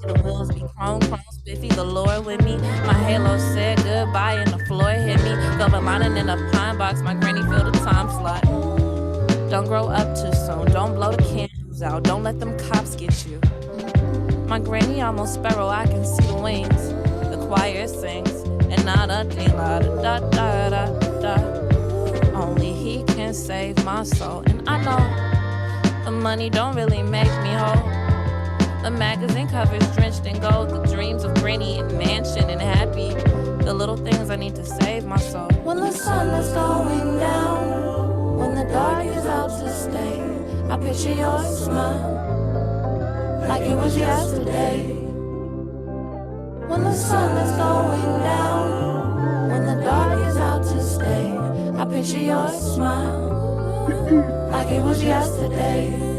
The wheels be chrome, spiffy, the Lord with me. My halo said goodbye and the floor hit me. Silver lining in a pine box, my granny filled the time slot. Don't grow up too soon, don't blow the candles out, don't let them cops get you. My granny almost sparrow, I can see the wings. The choir sings, and not a thing, la da da da da. Only he can save my soul, and I know the money don't really make me whole. The magazine covers drenched in gold, the dreams of granny and mansion and happy. The little things I need to save my soul. When the sun is going down, when the dark is out to stay, I picture your smile like it was yesterday. When the sun is going down, when the dark is out to stay, I picture your smile like it was yesterday.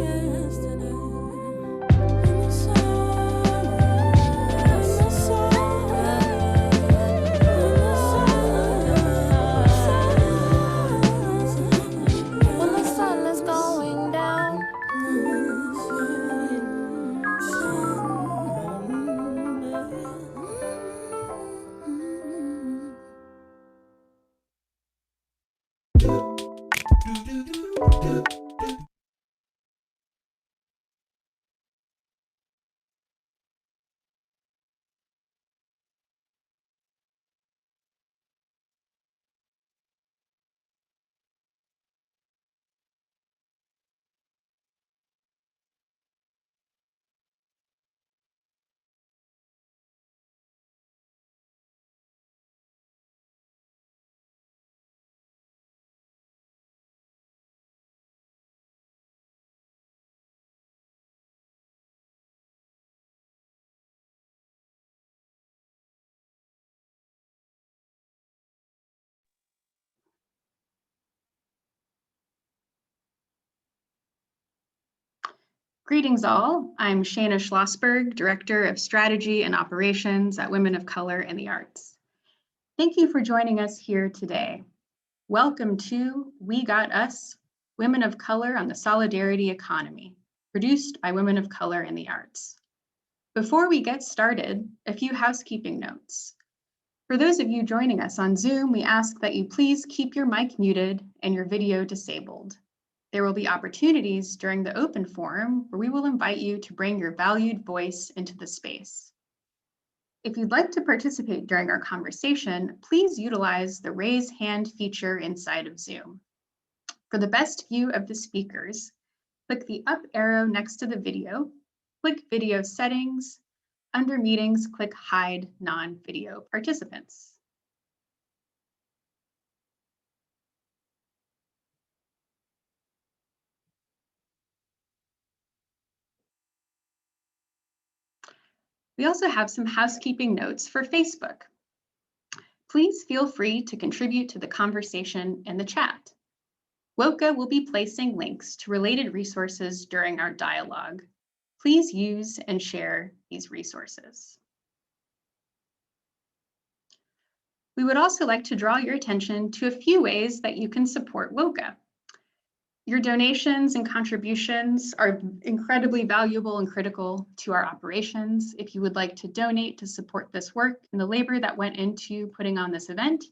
Greetings all, I'm Shana Schlossberg, Director of Strategy and Operations at Women of Color in the Arts. Thank you for joining us here today. Welcome to We Got Us, Women of Color on the Solidarity Economy, produced by Women of Color in the Arts. Before we get started, a few housekeeping notes. For those of you joining us on Zoom, we ask that you please keep your mic muted and your video disabled. There will be opportunities during the open forum where we will invite you to bring your valued voice into the space. If you'd like to participate during our conversation, please utilize the raise hand feature inside of Zoom. For the best view of the speakers, click the up arrow next to the video, click video settings. Under meetings, click hide non-video participants. We also have some housekeeping notes for Facebook. Please feel free to contribute to the conversation in the chat. WOCA will be placing links to related resources during our dialogue. Please use and share these resources. We would also like to draw your attention to a few ways that you can support WOCA. Your donations and contributions are incredibly valuable and critical to our operations. If you would like to donate to support this work and the labor that went into putting on this event,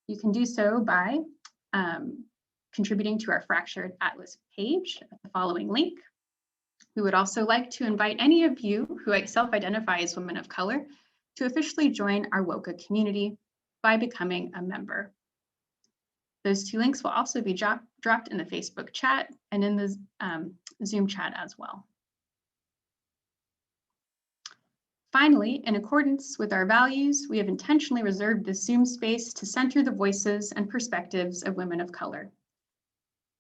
you can do so by contributing to our Fractured Atlas page at the following link. We would also like to invite any of you who self-identify as women of color to officially join our WOCA community by becoming a member. Those two links will also be dropped in the Facebook chat and in the Zoom chat as well. Finally, in accordance with our values, we have intentionally reserved this Zoom space to center the voices and perspectives of women of color.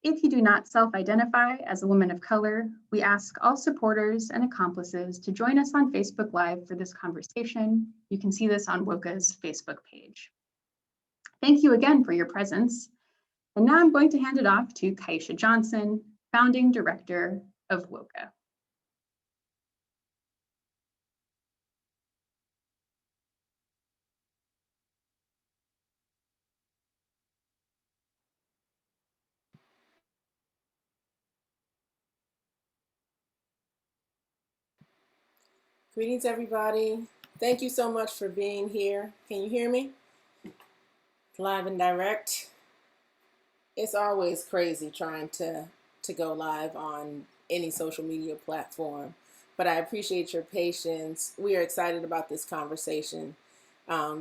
If you do not self-identify as a woman of color, we ask all supporters and accomplices to join us on Facebook Live for this conversation. You can see this on WOCA's Facebook page. Thank you again for your presence. And now I'm going to hand it off to Kaisha Johnson, Founding Director of WOCA. Greetings, everybody. Thank you so much for being here. Can you hear me? Live and direct. It's always crazy trying to go live on any social media platform, but I appreciate your patience. We are excited about this conversation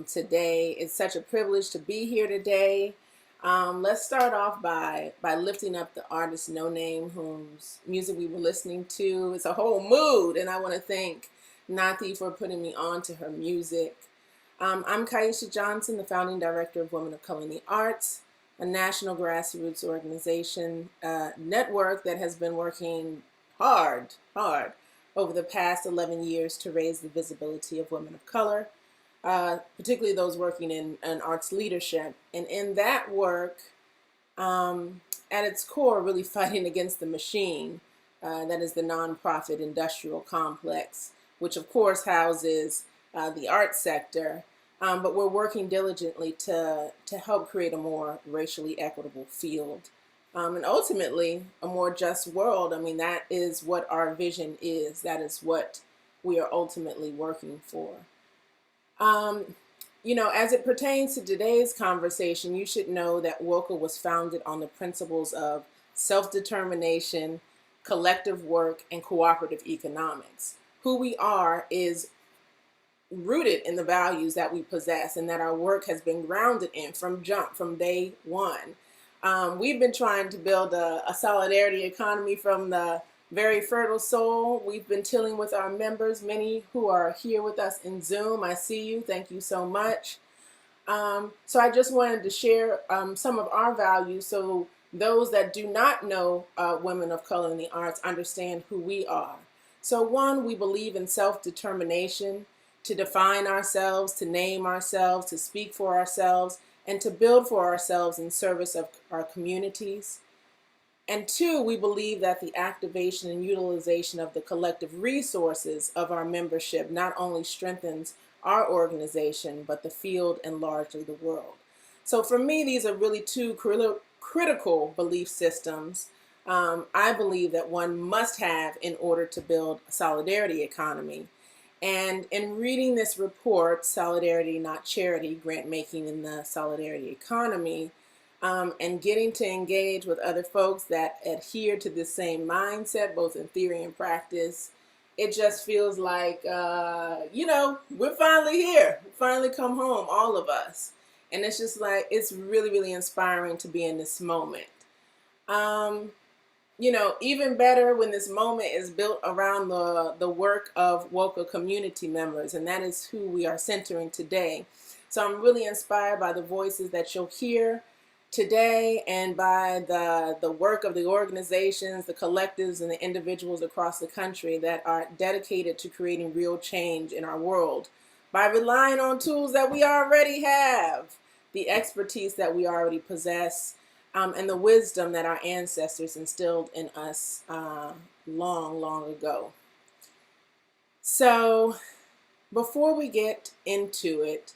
today. It's such a privilege to be here today. Let's start off by lifting up the artist No Name, whose music we were listening to. It's a whole mood, and I want to thank Nati for putting me on to her music. I'm Kaisha Johnson, the founding director of Women of Color in the Arts, a national grassroots organization network that has been working hard over the past 11 years to raise the visibility of women of color, particularly those working in arts leadership. And in that work, at its core, really fighting against the machine that is the nonprofit industrial complex, which of course houses the arts sector. But we're working diligently to help create a more racially equitable field, and ultimately a more just world. I mean, that is what our vision is. That is what we are ultimately working for. As it pertains to today's conversation, you should know that WOCA was founded on the principles of self-determination, collective work, and cooperative economics. Who we are is rooted in the values that we possess and that our work has been grounded in from day one. We've been trying to build a solidarity economy from the very fertile soul. We've been tilling with our members, many who are here with us in Zoom. I see you. Thank you so much. So I just wanted to share some of our values so those that do not know women of color in the arts understand who we are. So one, we believe in self-determination, to define ourselves, to name ourselves, to speak for ourselves, and to build for ourselves in service of our communities. And two, we believe that the activation and utilization of the collective resources of our membership not only strengthens our organization, but the field and largely the world. So for me, these are really two critical belief systems I believe that one must have in order to build a solidarity economy. And in reading this report, Solidarity Not Charity, Grantmaking in the Solidarity Economy, and getting to engage with other folks that adhere to the same mindset, both in theory and practice, it just feels like, we're finally here. We finally come home, all of us. And it's just like, it's really, really inspiring to be in this moment. Even better when this moment is built around the work of WOCA community members, and that is who we are centering today. So I'm really inspired by the voices that you'll hear today and by the work of the organizations, the collectives, and the individuals across the country that are dedicated to creating real change in our world by relying on tools that we already have, the expertise that we already possess, and the wisdom that our ancestors instilled in us long, long ago. So before we get into it,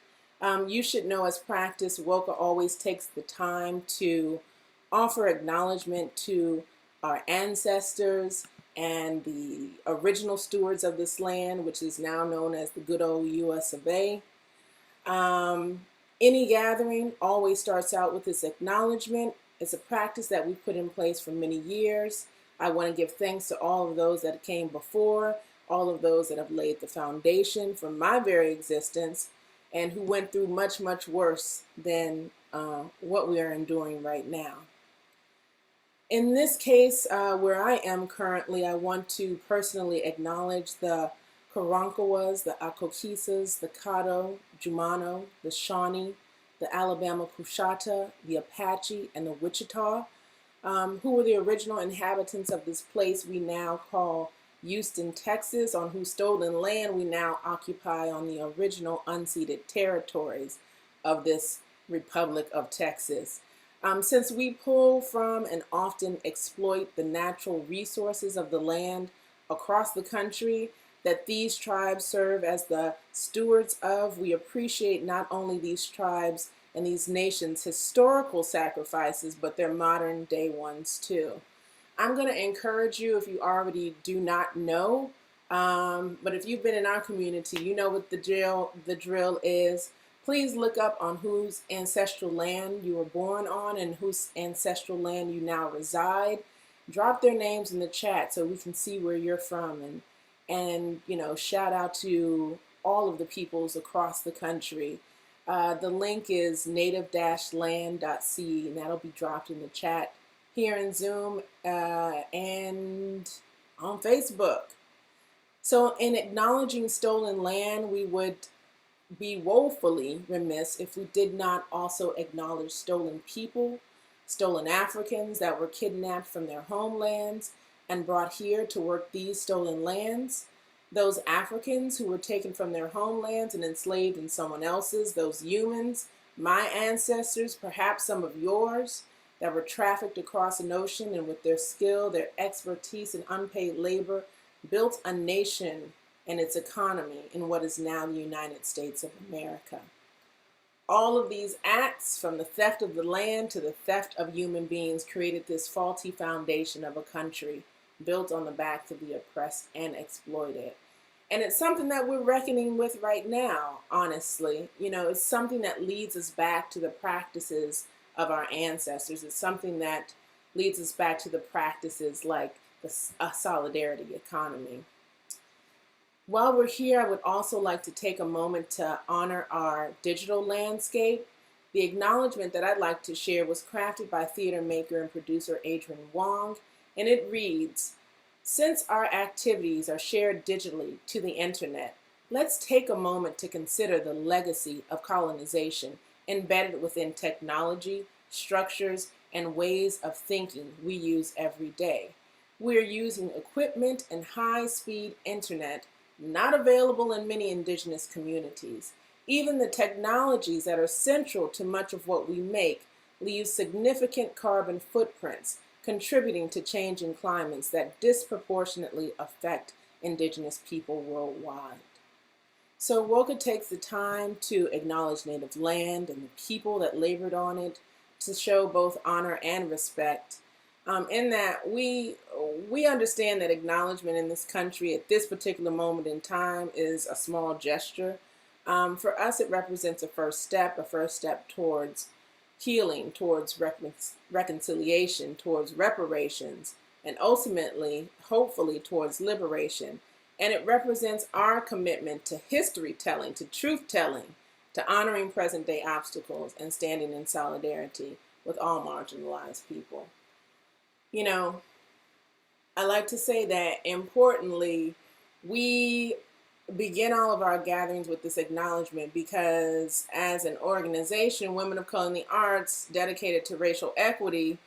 you should know as practice, WOCA always takes the time to offer acknowledgement to our ancestors and the original stewards of this land, which is now known as the good old US of A. Any gathering always starts out with this acknowledgement. It's a practice that we've put in place for many years. I want to give thanks to all of those that came before, all of those that have laid the foundation for my very existence, and who went through much, much worse than what we are enduring right now. In this case, where I am currently, I want to personally acknowledge the Karankawas, the Akokisas, the Caddo, Jumano, the Shawnee, the Alabama Coushatta, the Apache, and the Wichita, who were the original inhabitants of this place we now call Houston, Texas, on whose stolen land we now occupy on the original unceded territories of this Republic of Texas. Since we pull from and often exploit the natural resources of the land across the country that these tribes serve as the stewards of, we appreciate not only these tribes and these nations' historical sacrifices, but their modern day ones too. I'm going to encourage you, if you already do not know, But if you've been in our community, you know what the drill is. Please look up on whose ancestral land you were born on and whose ancestral land you now reside. Drop their names in the chat so we can see where you're from, and you know, shout out to all of the peoples across the country. The link is native-land.c, and that'll be dropped in the chat here in Zoom and on Facebook. So in acknowledging stolen land, we would be woefully remiss if we did not also acknowledge stolen people, stolen Africans that were kidnapped from their homelands and brought here to work these stolen lands, those Africans who were taken from their homelands and enslaved in someone else's, those humans, my ancestors, perhaps some of yours, that were trafficked across an ocean and with their skill, their expertise, and unpaid labor, built a nation and its economy in what is now the United States of America. All of these acts, from the theft of the land to the theft of human beings, created this faulty foundation of a country built on the backs of the oppressed and exploited. And it's something that we're reckoning with right now, honestly. You know, it's something that leads us back to the practices of our ancestors. It's something that leads us back to the practices like a solidarity economy. While we're here, I would also like to take a moment to honor our digital landscape. The acknowledgement that I'd like to share was crafted by theater maker and producer Adrian Wong, and it reads, "Since our activities are shared digitally to the internet, let's take a moment to consider the legacy of colonization embedded within technology, structures, and ways of thinking we use every day. We're using equipment and high-speed internet not available in many indigenous communities. Even the technologies that are central to much of what we make leave significant carbon footprints, contributing to changing climates that disproportionately affect indigenous people worldwide." So WOCA takes the time to acknowledge native land and the people that labored on it, to show both honor and respect. In that we understand that acknowledgement in this country at this particular moment in time is a small gesture. For us, it represents a first step towards healing, towards reconciliation, towards reparations, and ultimately, hopefully, towards liberation. And it represents our commitment to history telling, to truth telling, to honoring present day obstacles, and standing in solidarity with all marginalized people. You know, I like to say that importantly, we begin all of our gatherings with this acknowledgement because as an organization, Women of Color in the Arts, dedicated to racial equity,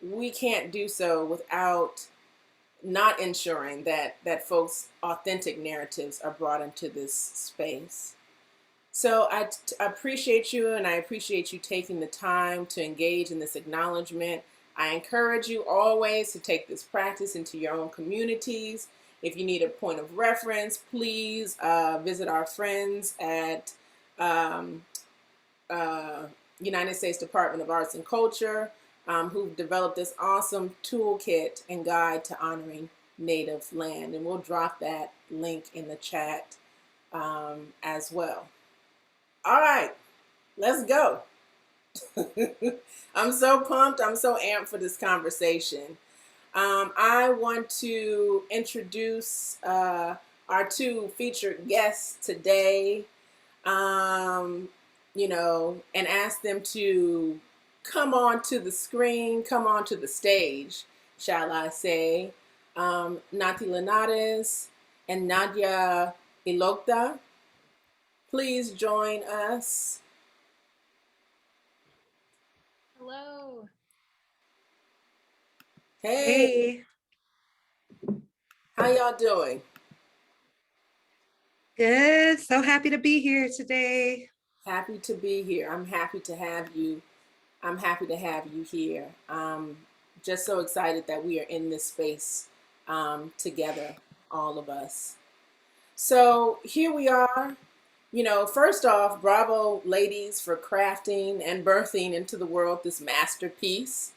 we can't do so without not ensuring that folks' authentic narratives are brought into this space. So I appreciate you, and I appreciate you taking the time to engage in this acknowledgement. I encourage you always to take this practice into your own communities. If you need a point of reference, please visit our friends at United States Department of Arts and Culture, who've developed this awesome toolkit and guide to honoring native land. And we'll drop that link in the chat as well. All right, let's go. I'm so pumped. I'm so amped for this conversation. I want to introduce our two featured guests today, you know, and ask them to come onto the screen, come onto the stage, shall I say. Nati Linares and Nadia Elokdah, please join us. Hello. Hey, how y'all doing? Good. So happy to be here today. Happy to be here. I'm happy to have you. I'm happy to have you here. Just so excited that we are in this space together, all of us. So here we are. You know, first off, bravo, ladies, for crafting and birthing into the world this masterpiece.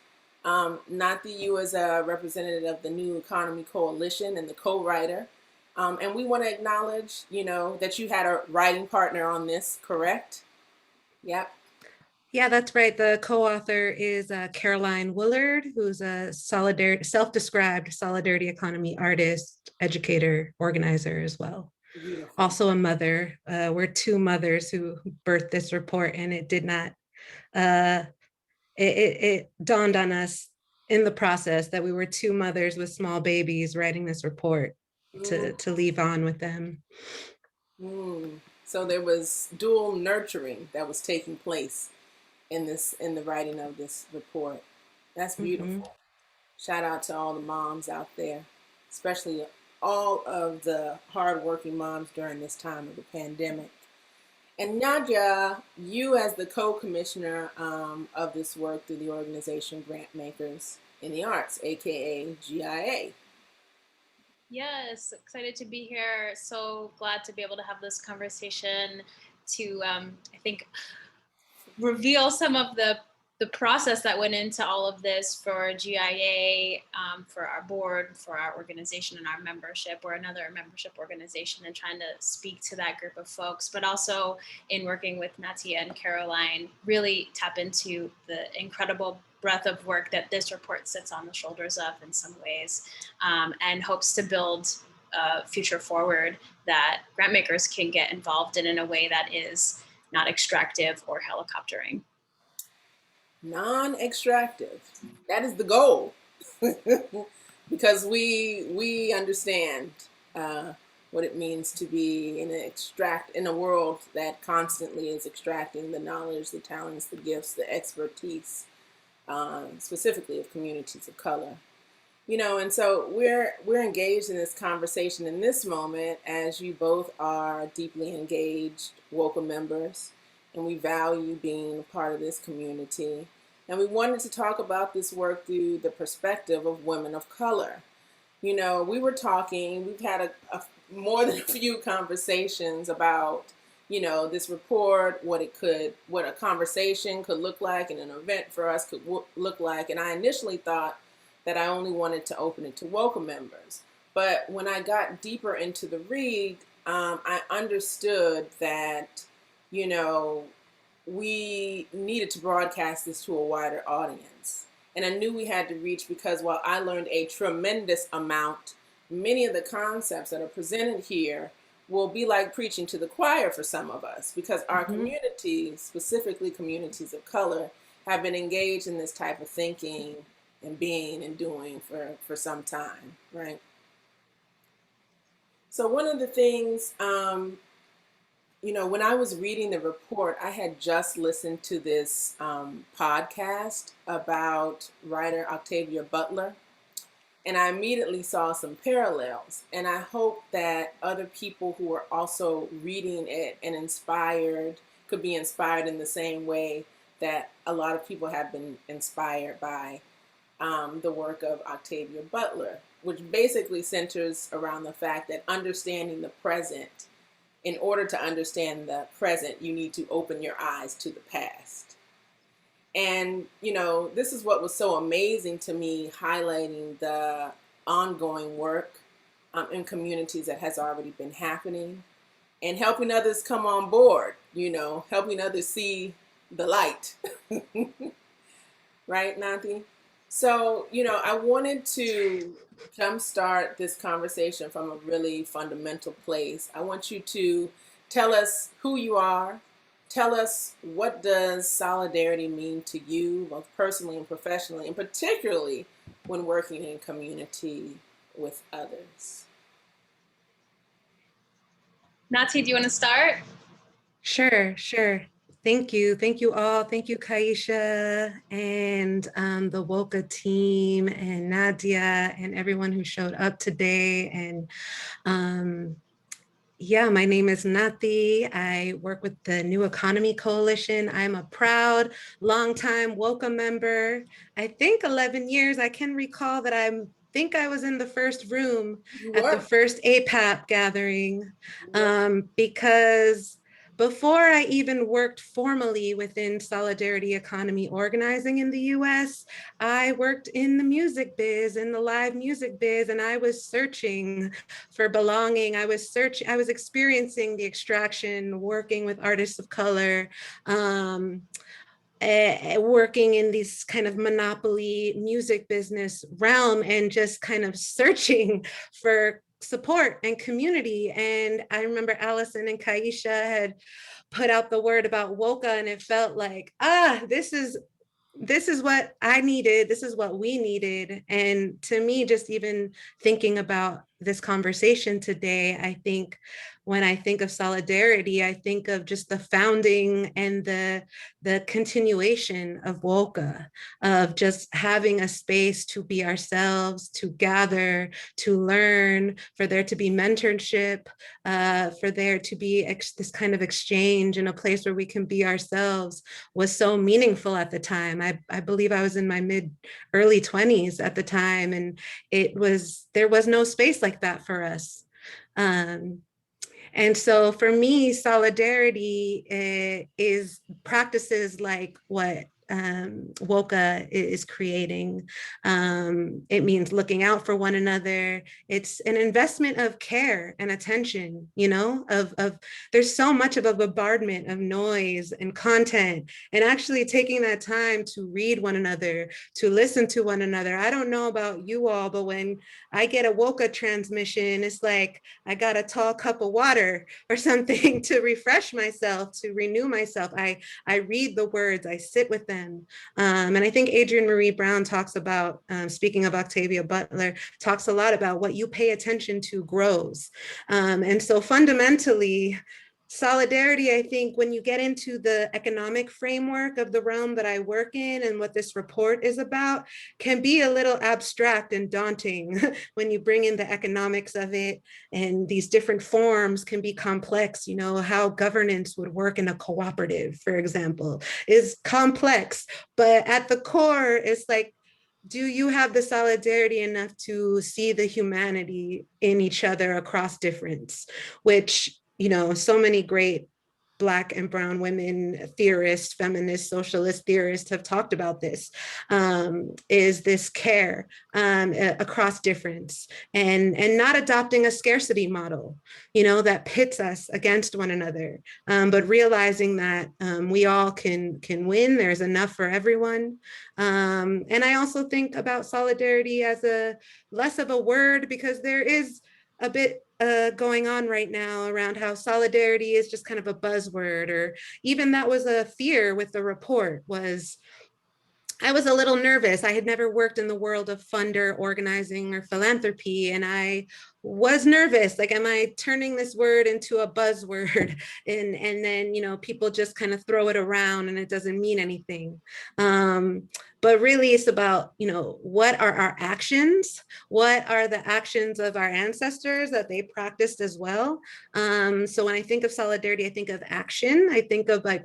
Nati, you as a representative of the New Economy Coalition and the co-writer. And we want to acknowledge, that you had a writing partner on this, correct? Yep. Yeah, that's right. The co-author is Caroline Willard, who's a self-described solidarity economy artist, educator, organizer as well. Beautiful. Also a mother. We're two mothers who birthed this report, and it did not, uh, it dawned on us in the process that we were two mothers with small babies writing this report to leave on with them. So there was dual nurturing that was taking place in the writing of this report. That's beautiful. Shout out to all the moms out there, especially all of the hardworking moms during this time of the pandemic. And Nadia, you as the co-commissioner of this work through the organization Grantmakers in the Arts, aka GIA. Yes, excited to be here. So glad to be able to have this conversation to, I think, reveal some of the process that went into all of this for GIA, for our board, for our organization and our membership. We're another membership organization and trying to speak to that group of folks, but also in working with Nati and Caroline, really tap into the incredible breadth of work that this report sits on the shoulders of in some ways, and hopes to build a future forward that grantmakers can get involved in a way that is not extractive or helicoptering. Non-extractive. That is the goal. Because we understand what it means to be in a world that constantly is extracting the knowledge, the talents, the gifts, the expertise, specifically of communities of color. And so we're engaged in this conversation in this moment as you both are deeply engaged WOCA members, and we value being a part of this community. And we wanted to talk about this work through the perspective of women of color. We were talking, we've had more than a few conversations about, this report, what a conversation could look like and an event for us could look like. And I initially thought that I only wanted to open it to WOCA members. But when I got deeper into the read, I understood that, we needed to broadcast this to a wider audience. And I knew we had to reach because while I learned a tremendous amount, many of the concepts that are presented here will be like preaching to the choir for some of us because our communities, specifically communities of color, have been engaged in this type of thinking and being and doing for some time, right? So one of the things, when I was reading the report, I had just listened to this podcast about writer Octavia Butler, and I immediately saw some parallels. And I hope that other people who are also reading it and inspired could be inspired in the same way that a lot of people have been inspired by the work of Octavia Butler, which basically centers around the fact that understanding the present, in order to understand the present, you need to open your eyes to the past. And, this is what was so amazing to me, highlighting the ongoing work in communities that has already been happening and helping others come on board, helping others see the light. Right, Nati? So, I wanted to jumpstart this conversation from a really fundamental place. I want you to tell us who you are. Tell us, what does solidarity mean to you, both personally and professionally, and particularly when working in community with others? Nati, do you want to start? Sure. Thank you. Thank you all. Thank you, Kaisha and the WOCA team and Nadia and everyone who showed up today. And yeah, my name is Nati. I work with the New Economy Coalition. I'm a proud, longtime WOCA member. I think 11 years. I can recall that I think I was in the first room at the first APAP gathering because before I even worked formally within solidarity economy organizing in the US, I worked in the music biz, in the live music biz, and I was searching for belonging. I was experiencing the extraction, working with artists of color, working in this kind of monopoly music business realm, and just kind of searching for support and community. And I remember Allison and Kaisha had put out the word about WOCA, and it felt like, this is what I needed. This is what we needed. And to me, just even thinking about this conversation today, I think when I think of solidarity, I think of just the founding and the continuation of WOCA, of just having a space to be ourselves, to gather, to learn, for there to be mentorship, for there to be this kind of exchange in a place where we can be ourselves, was so meaningful at the time. I believe I was in my early 20s at the time, and there was no space like that for us. And so for me, solidarity is practices like what WOCA is creating. It means looking out for one another. It's an investment of care and attention, of there's so much of a bombardment of noise and content, and actually taking that time to read one another, to listen to one another. I don't know about you all, but when I get a WOCA transmission, it's like I got a tall cup of water or something to refresh myself, to renew myself. I read the words, I sit with them. And I think Adrienne Marie Brown talks about, speaking of Octavia Butler, talks a lot about what you pay attention to grows. And so fundamentally, solidarity, I think, when you get into the economic framework of the realm that I work in and what this report is about, can be a little abstract and daunting when you bring in the economics of it, and these different forms can be complex. How governance would work in a cooperative, for example, is complex, but at the core, it's like, do you have the solidarity enough to see the humanity in each other across difference, which, so many great Black and brown women theorists, feminist, socialist theorists have talked about this, is this care across difference, and not adopting a scarcity model, that pits us against one another, but realizing that we all can win. There's enough for everyone. And I also think about solidarity as less of a word, because there is a bit going on right now around how solidarity is just kind of a buzzword, or even that was a fear with the report. I was a little nervous. I had never worked in the world of funder organizing or philanthropy, and I was nervous. Like, am I turning this word into a buzzword? And then, people just kind of throw it around and it doesn't mean anything. But really it's about, what are our actions? What are the actions of our ancestors that they practiced as well? So when I think of solidarity, I think of action. I think of like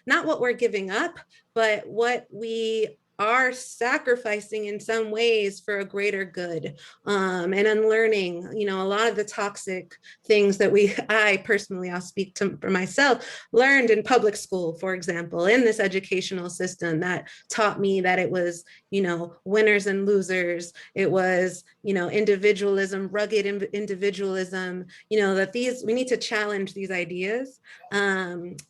not what we're giving up, but what we are sacrificing in some ways for a greater good, and unlearning, a lot of the toxic things that I personally, I'll speak for myself, learned in public school, for example, in this educational system that taught me that it was, winners and losers. It was, individualism, rugged individualism, that we need to challenge these ideas, and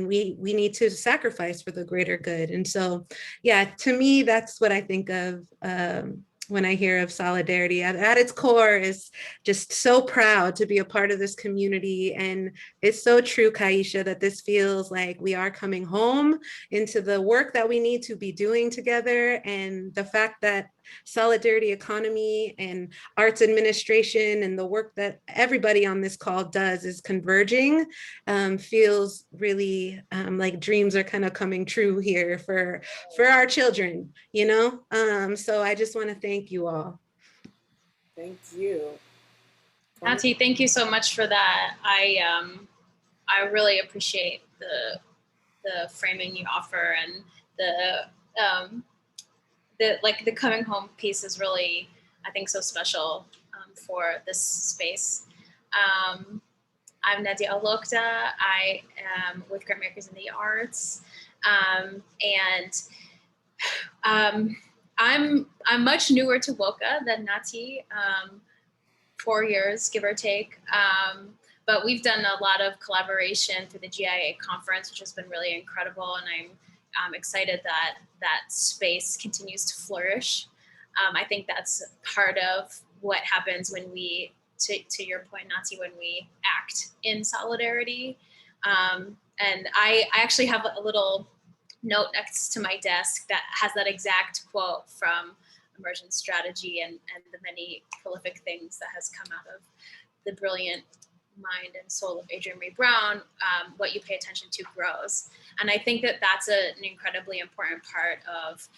we need to sacrifice for the greater good. And so, yeah, to me, that's what I think of when I hear of solidarity. At its core is just so proud to be a part of this community. And it's so true, Kaisha, that this feels like we are coming home into the work that we need to be doing together. And the fact that solidarity economy and arts administration and the work that everybody on this call does is converging, feels really like dreams are kind of coming true here for our children, so I just want to thank you all. Thank you. Nati, thank you so much for that. I really appreciate the framing you offer, and the coming home piece is really, I think, so special for this space. I'm Nadia Elokdah. I am with Grantmakers in the Arts. I'm much newer to WOCA than Nati, 4 years, give or take. But we've done a lot of collaboration through the GIA conference, which has been really incredible. And I'm excited that that space continues to flourish. I think that's part of what happens when we, to your point, Nati, when we act in solidarity. And I actually have a little note next to my desk that has that exact quote from Emergent Strategy and the many prolific things that has come out of the brilliant mind and soul of Adrienne Maree Brown. What you pay attention to grows. And I think that that's an incredibly important part of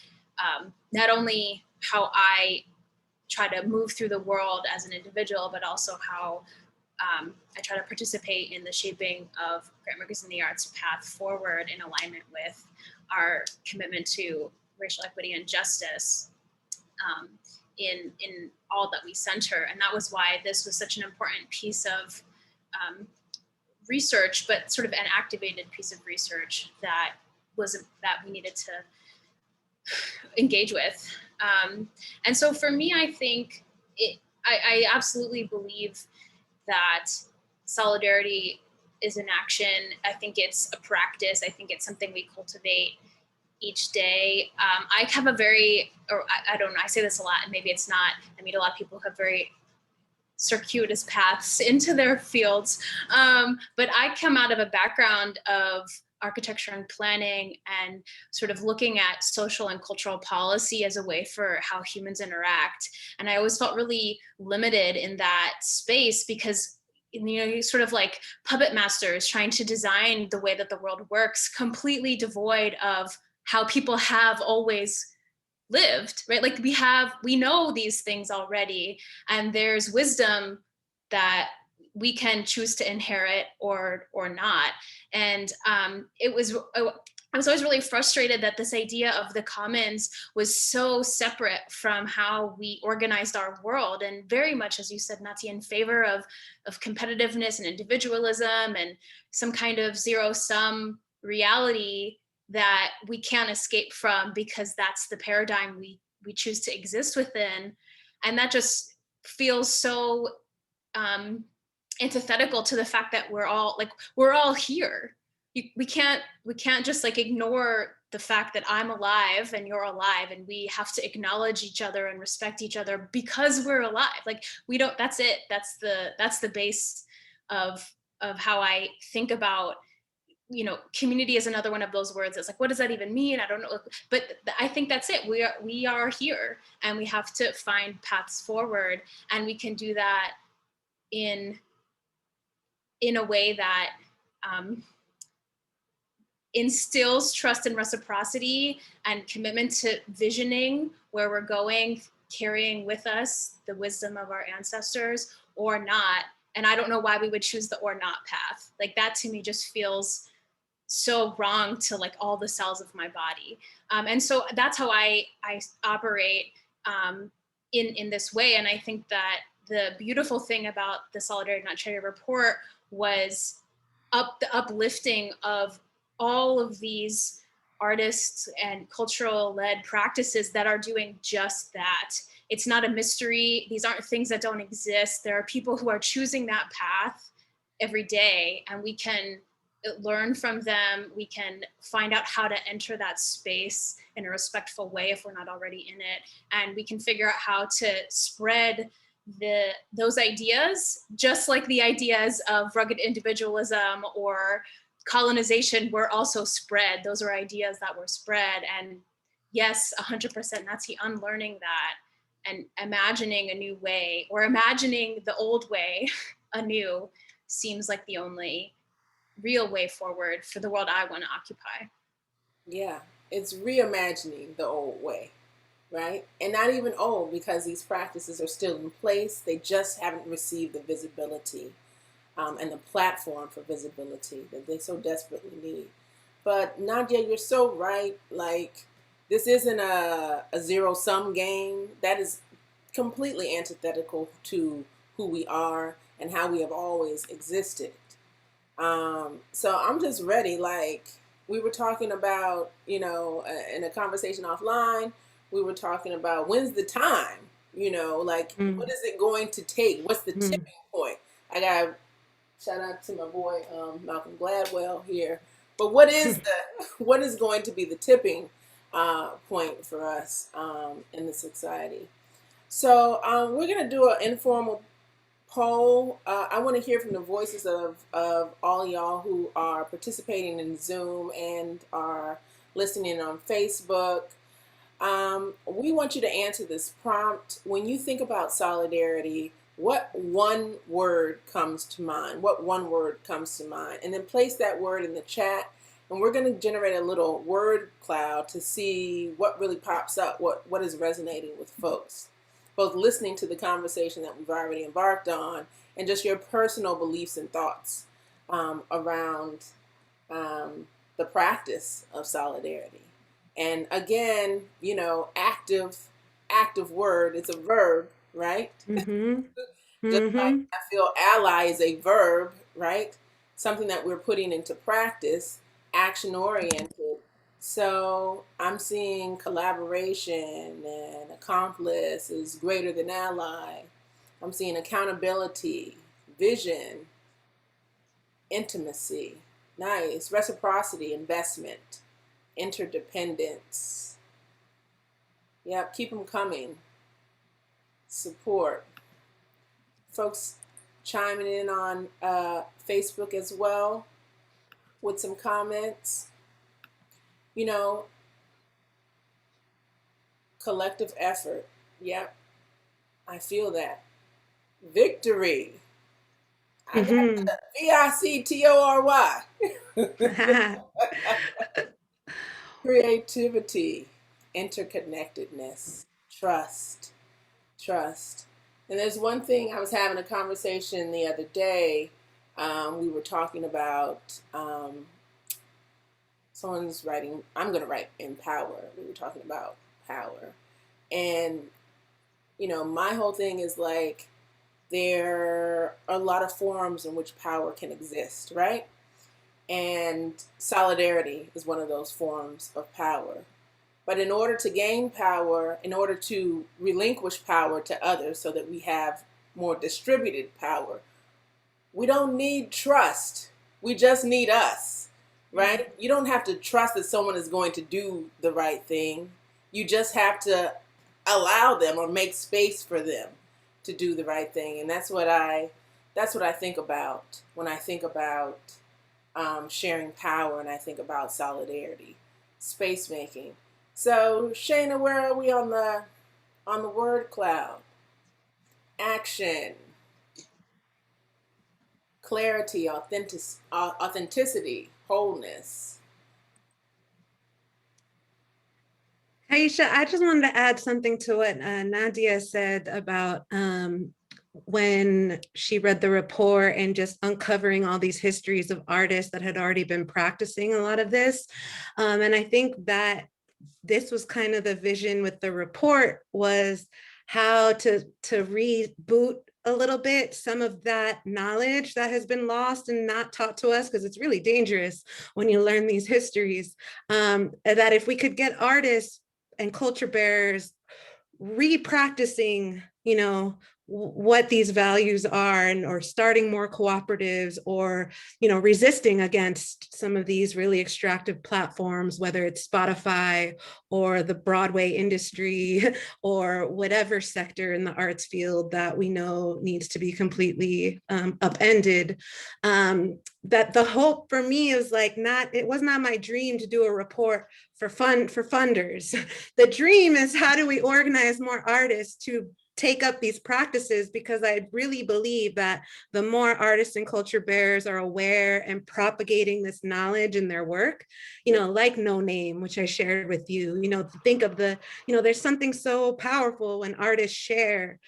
not only how I try to move through the world as an individual, but also how I try to participate in the shaping of Grantmakers in the Arts path forward in alignment with our commitment to racial equity and justice in all that we center. And that was why this was such an important piece of research, but sort of an activated piece of research that we needed to engage with. And so for me, I think I absolutely believe that solidarity is an action. I think it's a practice. I think it's something we cultivate each day. I have a very, or I don't know, I say this a lot and maybe it's not, I meet a lot of people who have very circuitous paths into their fields. But I come out of a background of architecture and planning and sort of looking at social and cultural policy as a way for how humans interact. And I always felt really limited in that space because, you know, you're sort of like puppet masters trying to design the way that the world works, completely devoid of how people have always lived, right? Like we know these things already, and there's wisdom that we can choose to inherit or not. And I was always really frustrated that this idea of the commons was so separate from how we organized our world, and very much, as you said, Nati, in favor of competitiveness and individualism and some kind of zero-sum reality that we can't escape from because that's the paradigm we choose to exist within. And that just feels so antithetical to the fact that we're all here. We can't just like ignore the fact that I'm alive and you're alive, and we have to acknowledge each other and respect each other because we're alive. Like we don't, that's it. That's the base of how I think about, you know, community is another one of those words. It's like, what does that even mean? I don't know. But I think that's it. We are here, and we have to find paths forward, and we can do that in a way that instills trust and reciprocity and commitment to visioning where we're going, carrying with us the wisdom of our ancestors, or not. And I don't know why we would choose the or not path. Like that to me just feels so wrong to like all the cells of my body. And so that's how I operate in this way. And I think that the beautiful thing about the Solidarity Not Charity report was the uplifting of all of these artists and cultural led practices that are doing just that. It's not a mystery. These aren't things that don't exist. There are people who are choosing that path every day, and we can learn from them. We can find out how to enter that space in a respectful way if we're not already in it. And we can figure out how to spread those ideas, just like the ideas of rugged individualism or colonization were also spread. Those are ideas that were spread. And yes, 100% Nazi unlearning that and imagining a new way, or imagining the old way anew, seems like the only real way forward for the world I want to occupy. Yeah, it's reimagining the old way, right? And not even old, because these practices are still in place. They just haven't received the visibility and the platform for visibility that they so desperately need. But Nadia, you're so right. Like, this isn't a zero-sum game. That is completely antithetical to who we are and how we have always existed. So I'm just ready. Like we were talking about, in a conversation offline, we were talking about when's the time, like what is it going to take? What's the tipping point? I got shout out to my boy Malcolm Gladwell here. But what is going to be the tipping point for us in the society? So we're gonna do an informal poll. I want to hear from the voices of all y'all who are participating in Zoom and are listening on Facebook. We want you to answer this prompt. When you think about solidarity, what one word comes to mind? What one word comes to mind? And then place that word in the chat. And we're going to generate a little word cloud to see what really pops up, what is resonating with folks, both listening to the conversation that we've already embarked on and just your personal beliefs and thoughts around the practice of solidarity. And again, active word, it's a verb, right? Just like I feel ally is a verb, right? Something that we're putting into practice, action oriented. So I'm seeing collaboration and accomplice is greater than ally. I'm seeing accountability, vision, intimacy, nice, reciprocity, investment, interdependence. Yep, keep them coming. Support. Folks chiming in on Facebook as well with some comments. Collective effort. Yep, I feel that. Victory. I got the VICTORY. Creativity, interconnectedness, trust. And there's one thing, I was having a conversation the other day. We were talking about someone's writing, I'm going to write empower. We were talking about power. And, my whole thing is like, there are a lot of forms in which power can exist, right? And solidarity is one of those forms of power. But in order to gain power, in order to relinquish power to others so that we have more distributed power, we don't need trust. We just need us, right? You don't have to trust that someone is going to do the right thing. You just have to allow them or make space for them to do the right thing. And that's what I think about when I think about sharing power and I think about solidarity, space making. So Shayna, where are we on the word cloud? Action, clarity, authenticity, wholeness. Kaisha, I just wanted to add something to what Nadia said about when she read the report and just uncovering all these histories of artists that had already been practicing a lot of this. And I think that this was kind of the vision with the report, was how to reboot a little bit some of that knowledge that has been lost and not taught to us, because it's really dangerous when you learn these histories. That if we could get artists and culture bearers re-practicing, what these values are, and or starting more cooperatives, or resisting against some of these really extractive platforms, whether it's Spotify or the Broadway industry or whatever sector in the arts field that we know needs to be completely upended. That the hope for me is like, it was not my dream to do a report for funders. The dream is, how do we organize more artists to take up these practices? Because I really believe that the more artists and culture bearers are aware and propagating this knowledge in their work, like No Name, which I shared with you, think of there's something so powerful when artists share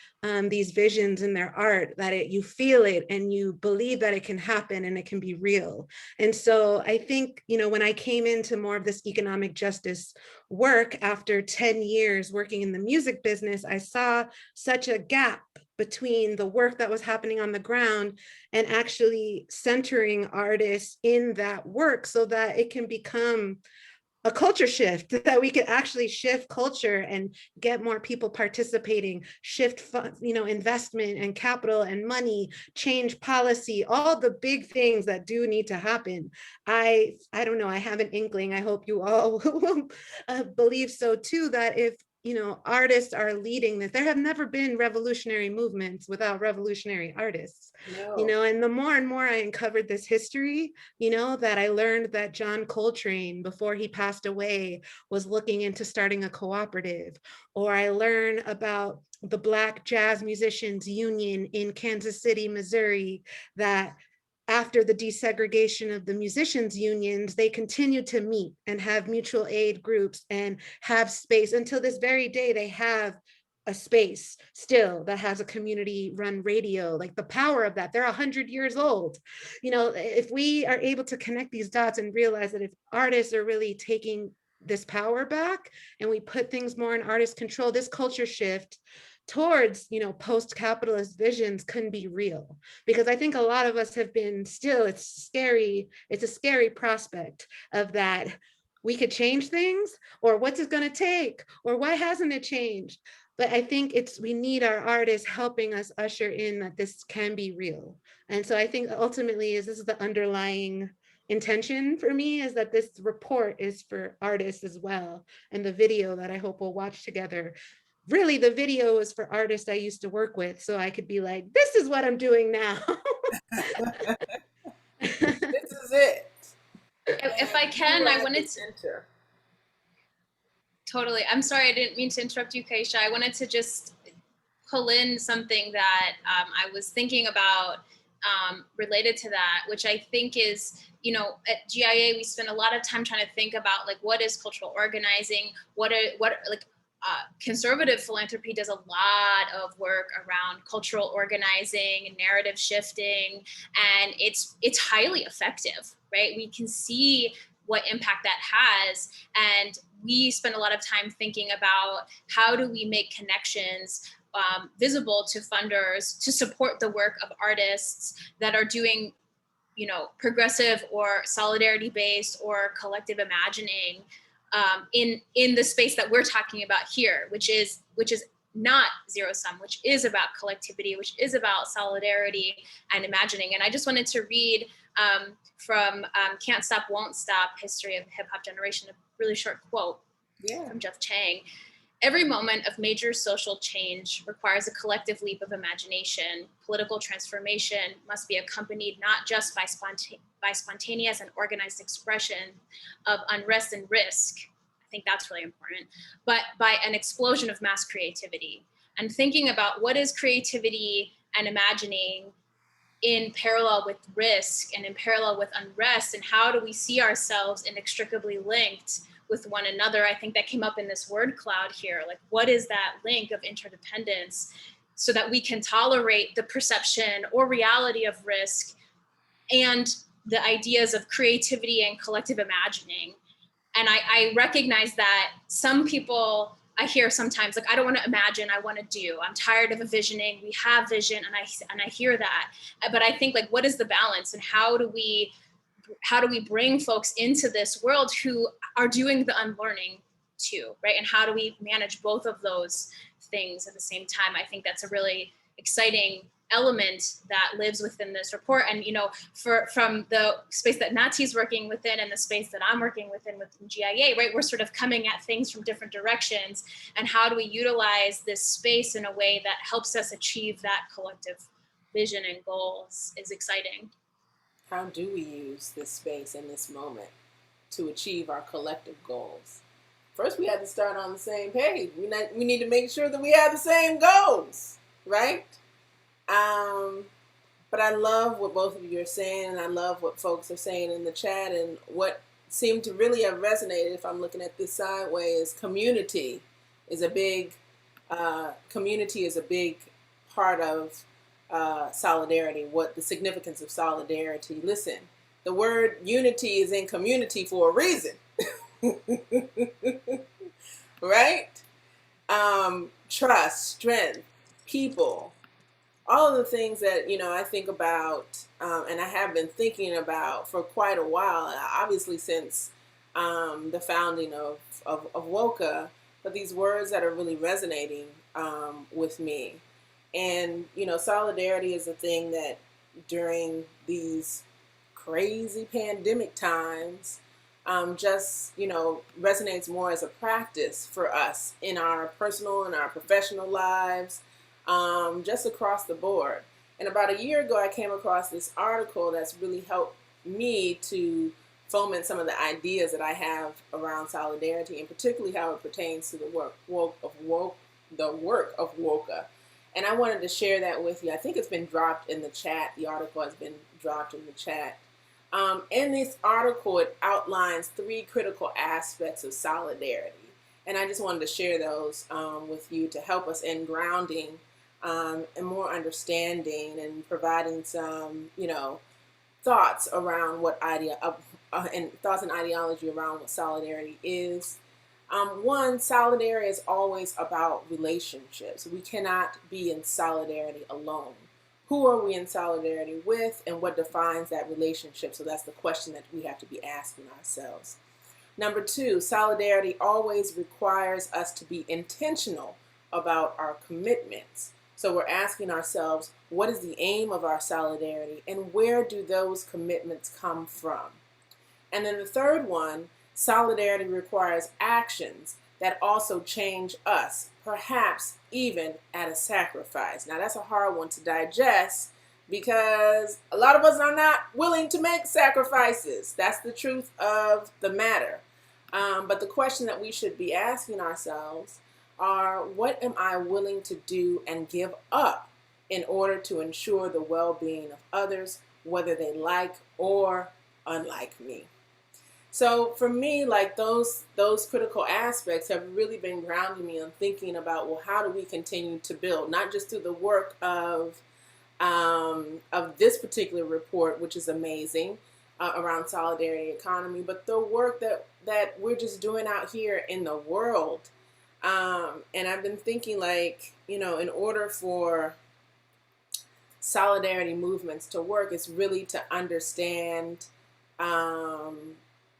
these visions in their art, that you feel it and you believe that it can happen and it can be real. And so I think, when I came into more of this economic justice work after 10 years working in the music business, I saw such a gap between the work that was happening on the ground and actually centering artists in that work so that it can become a culture shift, that we could actually shift culture and get more people participating, shift investment and capital and money, change policy, all the big things that do need to happen. I don't know, I have an inkling, I hope you all will believe so too, that if artists are leading this, there have never been revolutionary movements without revolutionary artists. No. And the more and more I uncovered this history, that I learned that John Coltrane, before he passed away, was looking into starting a cooperative. Or I learned about the Black Jazz Musicians Union in Kansas City, Missouri, that after the desegregation of the musicians unions, they continued to meet and have mutual aid groups and have space. Until this very day, they have a space still that has a community run radio. Like, the power of that, they're 100 years old. If we are able to connect these dots and realize that if artists are really taking this power back and we put things more in artist control, this culture shift towards post-capitalist visions can be real. Because I think a lot of us have been it's a scary prospect of that we could change things, or what's it going to take, or why hasn't it changed. But I think we need our artists helping us usher in that this can be real. And so I think ultimately this is the underlying intention for me, is that this report is for artists as well. And the video that I hope we'll watch together, really the video is for artists I used to work with, so I could be like, this is what I'm doing now. This is it. If I can, I wanted to. Totally. I'm sorry, I didn't mean to interrupt you, Kaisha. I wanted to just pull in something that I was thinking about related to that, which I think is, at GIA, we spend a lot of time trying to think about like, what is cultural organizing? Conservative philanthropy does a lot of work around cultural organizing and narrative shifting, and it's highly effective, right? We can see what impact that has, and we spend a lot of time thinking about how do we make connections visible to funders to support the work of artists that are doing progressive or solidarity-based or collective imagining in the space that we're talking about here, which is not zero sum, which is about collectivity, which is about solidarity and imagining. And I just wanted to read from Can't Stop, Won't Stop, History of the Hip Hop Generation, a really short quote from Jeff Chang. Every moment of major social change requires a collective leap of imagination. Political transformation must be accompanied not just by spontaneous and organized expression of unrest and risk, I think that's really important, but by an explosion of mass creativity. And thinking about what is creativity and imagining in parallel with risk and in parallel with unrest, and how do we see ourselves inextricably linked with one another. I think that came up in this word cloud here. Like, what is that link of interdependence so that we can tolerate the perception or reality of risk and the ideas of creativity and collective imagining? And I recognize that some people, I hear sometimes, like, I don't want to imagine, I want to do. I'm tired of envisioning. We have vision, and I hear that. But I think, like, what is the balance, and how do we bring folks into this world who are doing the unlearning too, right? And how do we manage both of those things at the same time? I think that's a really exciting element that lives within this report. And, from the space that Nati's working within and the space that I'm working within GIA, right? We're sort of coming at things from different directions. And how do we utilize this space in a way that helps us achieve that collective vision and goals is exciting. How do we use this space in this moment to achieve our collective goals? First, we have to start on the same page. We need to make sure that we have the same goals, right? But I love what both of you are saying, and I love what folks are saying in the chat, and what seemed to really have resonated, if I'm looking at this sideways, community is a big part of solidarity, what the significance of solidarity. Listen, the word unity is in community for a reason, right? Trust, strength, people, all of the things that, you know, I think about, and I have been thinking about for quite a while, obviously since the founding of WOCA, but these words that are really resonating with me. And, you know, solidarity is a thing that during these crazy pandemic times just, you know, resonates more as a practice for us in our personal and our professional lives, just across the board. And about a year ago, I came across this article that's really helped me to foment some of the ideas that I have around solidarity, and particularly how it pertains to the work of WOCA. And I wanted to share that with you. I think it's been dropped in the chat. The article has been dropped in the chat. In this article, it outlines 3 critical aspects of solidarity. And I just wanted to share those with you to help us in grounding and more understanding and providing some, you know, thoughts around what thoughts and ideology around what solidarity is. One, solidarity is always about relationships. We cannot be in solidarity alone. Who are we in solidarity with, and what defines that relationship? So that's the question that we have to be asking ourselves. Number 2, solidarity always requires us to be intentional about our commitments. So we're asking ourselves, what is the aim of our solidarity, and where do those commitments come from? And then the third one, solidarity requires actions that also change us, perhaps even at a sacrifice. Now that's a hard one to digest because a lot of us are not willing to make sacrifices. That's the truth of the matter. But the question that we should be asking ourselves are, what am I willing to do and give up in order to ensure the well-being of others, whether they like or unlike me? So for me, like those critical aspects have really been grounding me on thinking about, well, how do we continue to build, not just through the work of this particular report, which is amazing, around solidarity economy, but the work that we're just doing out here in the world. And I've been thinking, like, you know, in order for solidarity movements to work, it's really to understand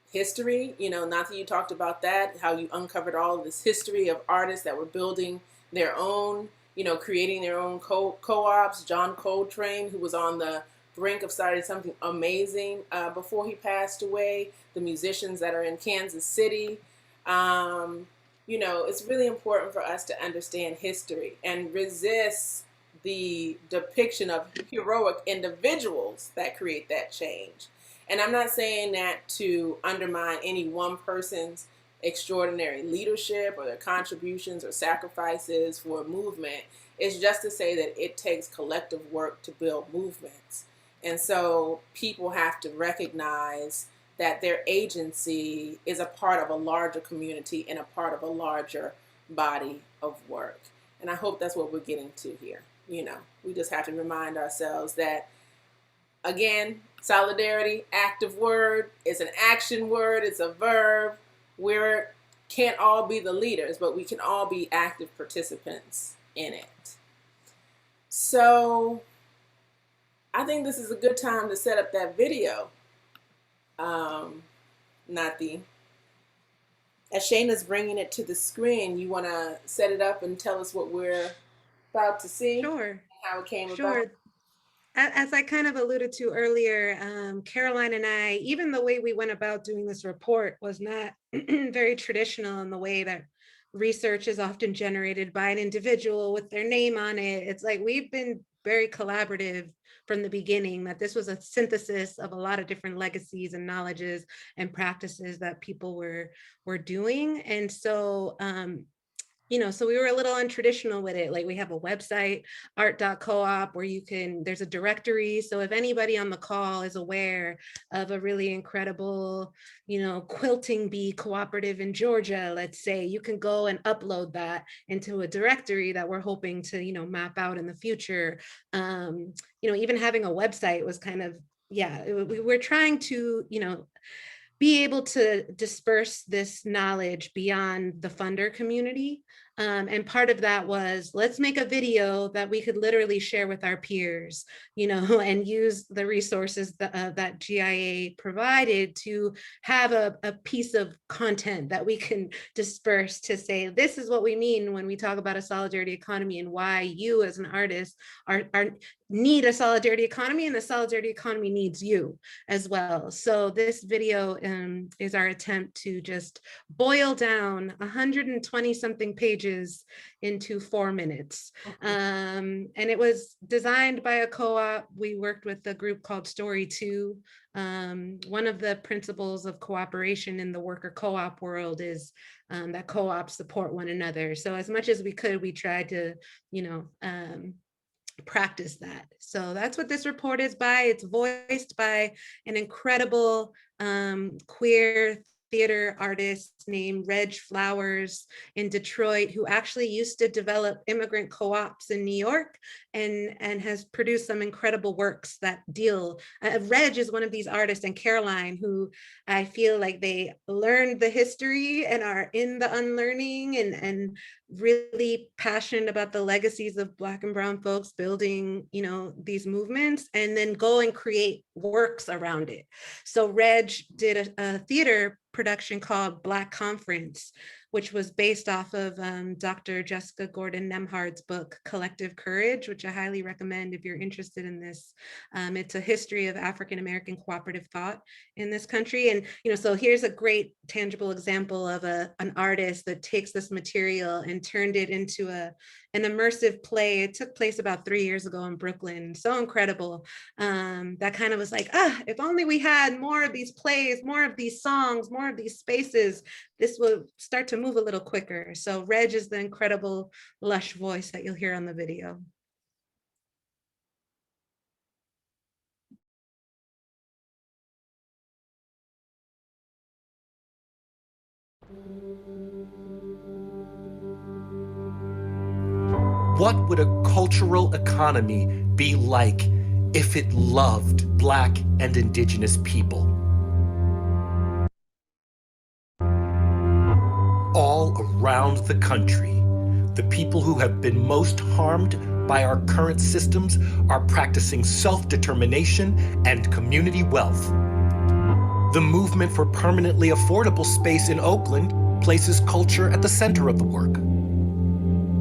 history. You know, Nati, you talked about that, how you uncovered all of this history of artists that were building their own, you know, creating their own co-ops. John Coltrane, who was on the brink of starting something amazing before he passed away. The musicians that are in Kansas City. You know, it's really important for us to understand history and resist the depiction of heroic individuals that create that change. And I'm not saying that to undermine any one person's extraordinary leadership or their contributions or sacrifices for a movement. It's just to say that it takes collective work to build movements. And so people have to recognize that their agency is a part of a larger community and a part of a larger body of work. And I hope that's what we're getting to here. You know, we just have to remind ourselves that, again, solidarity, active word, is an action word, it's a verb. We can't all be the leaders, but we can all be active participants in it. So I think this is a good time to set up that video. Nati, as Shayna's bringing it to the screen, you want to set it up and tell us what we're about to see? Sure. How it came Sure. about? As I kind of alluded to earlier, Caroline and I, even the way we went about doing this report was not very traditional in the way that research is often generated by an individual with their name on it. It's like we've been very collaborative from the beginning, that this was a synthesis of a lot of different legacies and knowledges and practices that people were doing. And so you know, so we were a little untraditional with it. Like we have a website, art.coop, where there's a directory. So if anybody on the call is aware of a really incredible, you know, quilting bee cooperative in Georgia, let's say, you can go and upload that into a directory that we're hoping to, you know, map out in the future. You know, even having a website was kind of, we're trying to, you know, be able to disperse this knowledge beyond the funder community. And part of that was, let's make a video that we could literally share with our peers, and use the resources that GIA provided to have a piece of content that we can disperse to say, this is what we mean when we talk about a solidarity economy, and why you as an artist need a solidarity economy, and the solidarity economy needs you as well. So this video is our attempt to just boil down 120 something pages into 4 minutes. And it was designed by a co-op. We worked with a group called Story 2. One of the principles of cooperation in the worker co-op world is that co-ops support one another. So as much as we could, we tried to, practice that. So that's what this report is by. It's voiced by an incredible queer theater artist named Reg Flowers in Detroit, who actually used to develop immigrant co-ops in New York and has produced some incredible works that deal. Reg is one of these artists, and Caroline, who I feel like they learned the history and are in the unlearning and really passionate about the legacies of Black and Brown folks building, these movements, and then go and create works around it. So Reg did a theater production called Black Conference, which was based off of Dr. Jessica Gordon Nemhard's book, Collective Courage, which I highly recommend if you're interested in this. It's a history of African-American cooperative thought in this country. And, so here's a great tangible example of an artist that takes this material and turned it into an immersive play. It took place about 3 years ago in Brooklyn. So incredible. That kind of was like, if only we had more of these plays, more of these songs, more of these spaces, this will start to move a little quicker. So Reg is the incredible lush voice that you'll hear on the video. What would a cultural economy be like if it loved Black and Indigenous people? All around the country, the people who have been most harmed by our current systems are practicing self-determination and community wealth. The movement for permanently affordable space in Oakland places culture at the center of the work.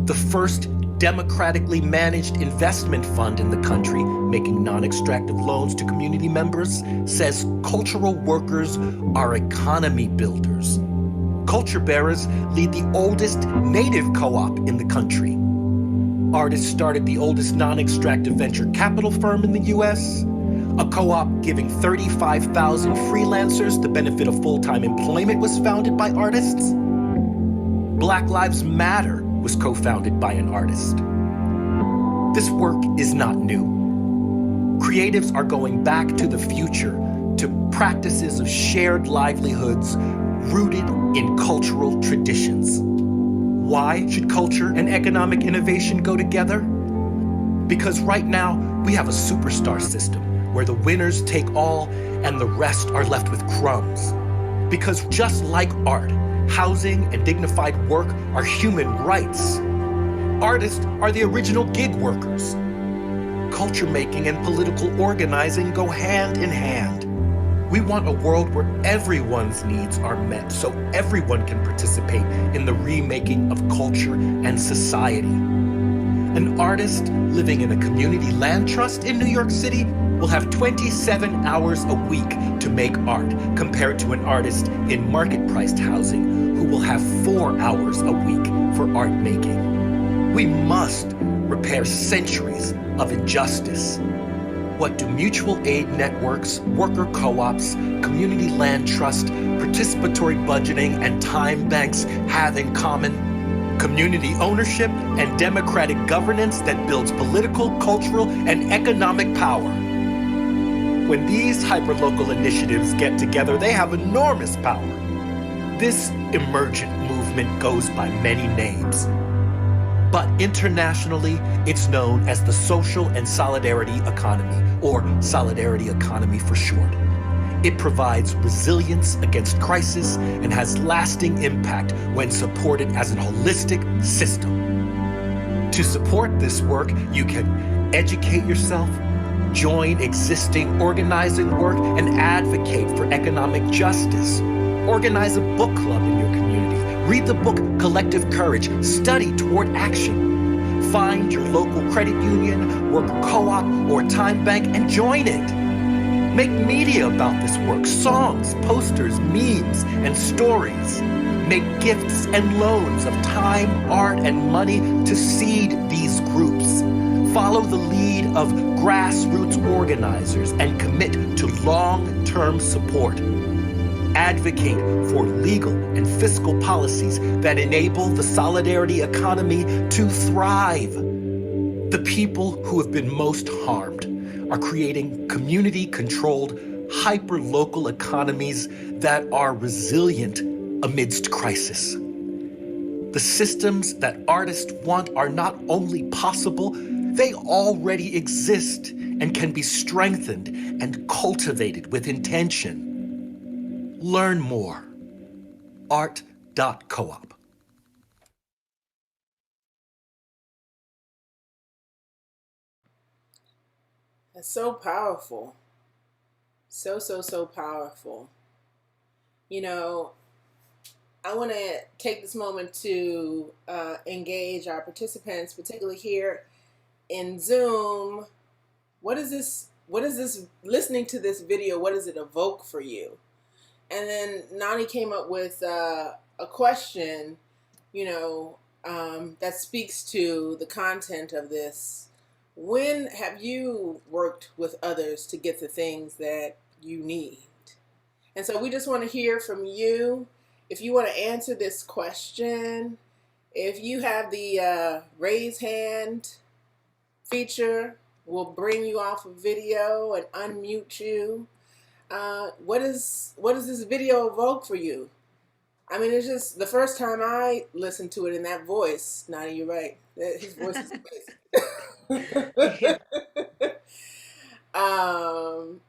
The first democratically managed investment fund in the country, making non-extractive loans to community members, says cultural workers are economy builders. Culture bearers lead the oldest native co-op in the country. Artists started the oldest non-extractive venture capital firm in the US, a co-op giving 35,000 freelancers the benefit of full-time employment was founded by artists. Black Lives Matter was co-founded by an artist. This work is not new. Creatives are going back to the future, to practices of shared livelihoods rooted in cultural traditions. Why should culture and economic innovation go together? Because right now, we have a superstar system where the winners take all and the rest are left with crumbs. Because just like art, housing and dignified work are human rights. Artists are the original gig workers. Culture making and political organizing go hand in hand. We want a world where everyone's needs are met so everyone can participate in the remaking of culture and society. An artist living in a community land trust in New York City will have 27 hours a week to make art, compared to an artist in market-priced housing who will have 4 hours a week for art making. We must repair centuries of injustice. What do mutual aid networks, worker co-ops, community land trust, participatory budgeting, and time banks have in common? Community ownership and democratic governance that builds political, cultural, and economic power. When these hyperlocal initiatives get together, they have enormous power. This emergent movement goes by many names, but internationally, it's known as the social and solidarity economy, or solidarity economy for short. It provides resilience against crisis and has lasting impact when supported as a holistic system. To support this work, you can educate yourself, join existing organizing work, and advocate for economic justice. Organize a book club in your community. Read the book Collective Courage. Study toward action. Find your local credit union, work co-op, or time bank and join it. Make media about this work, songs, posters, memes, and stories. Make gifts and loans of time, art, and money to seed these groups. Follow the lead of grassroots organizers and commit to long-term support. Advocate for legal and fiscal policies that enable the solidarity economy to thrive. The people who have been most harmed are creating community-controlled, hyper-local economies that are resilient amidst crisis. The systems that artists want are not only possible, they already exist and can be strengthened and cultivated with intention. Learn more. art.coop. That's so powerful. So powerful. You know, I want to take this moment to engage our participants, particularly here in Zoom. What is this, listening to this video, what does it evoke for you? And then Nani came up with a question, that speaks to the content of this. When have you worked with others to get the things that you need? And so we just want to hear from you. If you want to answer this question, if you have the raise hand feature, we'll bring you off of video and unmute you. What does this video evoke for you? I mean, it's just the first time I listened to it in that voice. Nadia, you're right. His voice is amazing.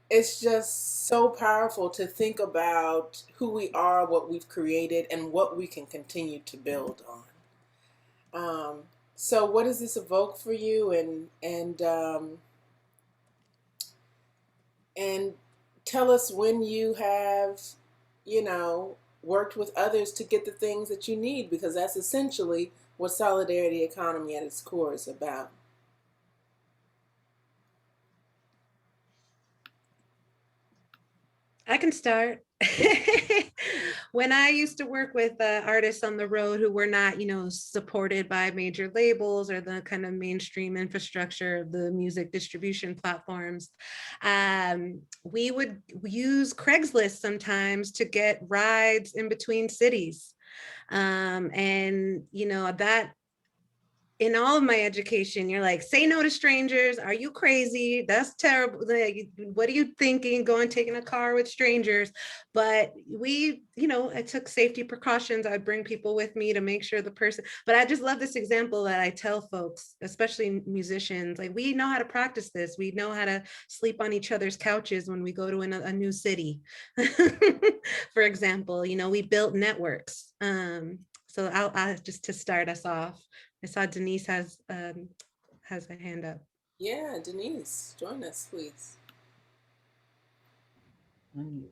It's just so powerful to think about who we are, what we've created, and what we can continue to build on. So what does this evoke for you? And tell us when you have, worked with others to get the things that you need, because that's essentially what solidarity economy at its core is about. I can start. When I used to work with artists on the road who were not, supported by major labels or the kind of mainstream infrastructure of the music distribution platforms, we would use Craigslist sometimes to get rides in between cities. And, that in all of my education, you're like, say no to strangers. Are you crazy? That's terrible. Like, what are you thinking? Going, taking a car with strangers. But I took safety precautions. I'd bring people with me to make sure the person, but I just love this example that I tell folks, especially musicians, like, we know how to practice this. We know how to sleep on each other's couches when we go to a new city. For example, we built networks. So I'll just to start us off. I saw Denise has a hand up. Yeah, Denise, join us, please. Unmute.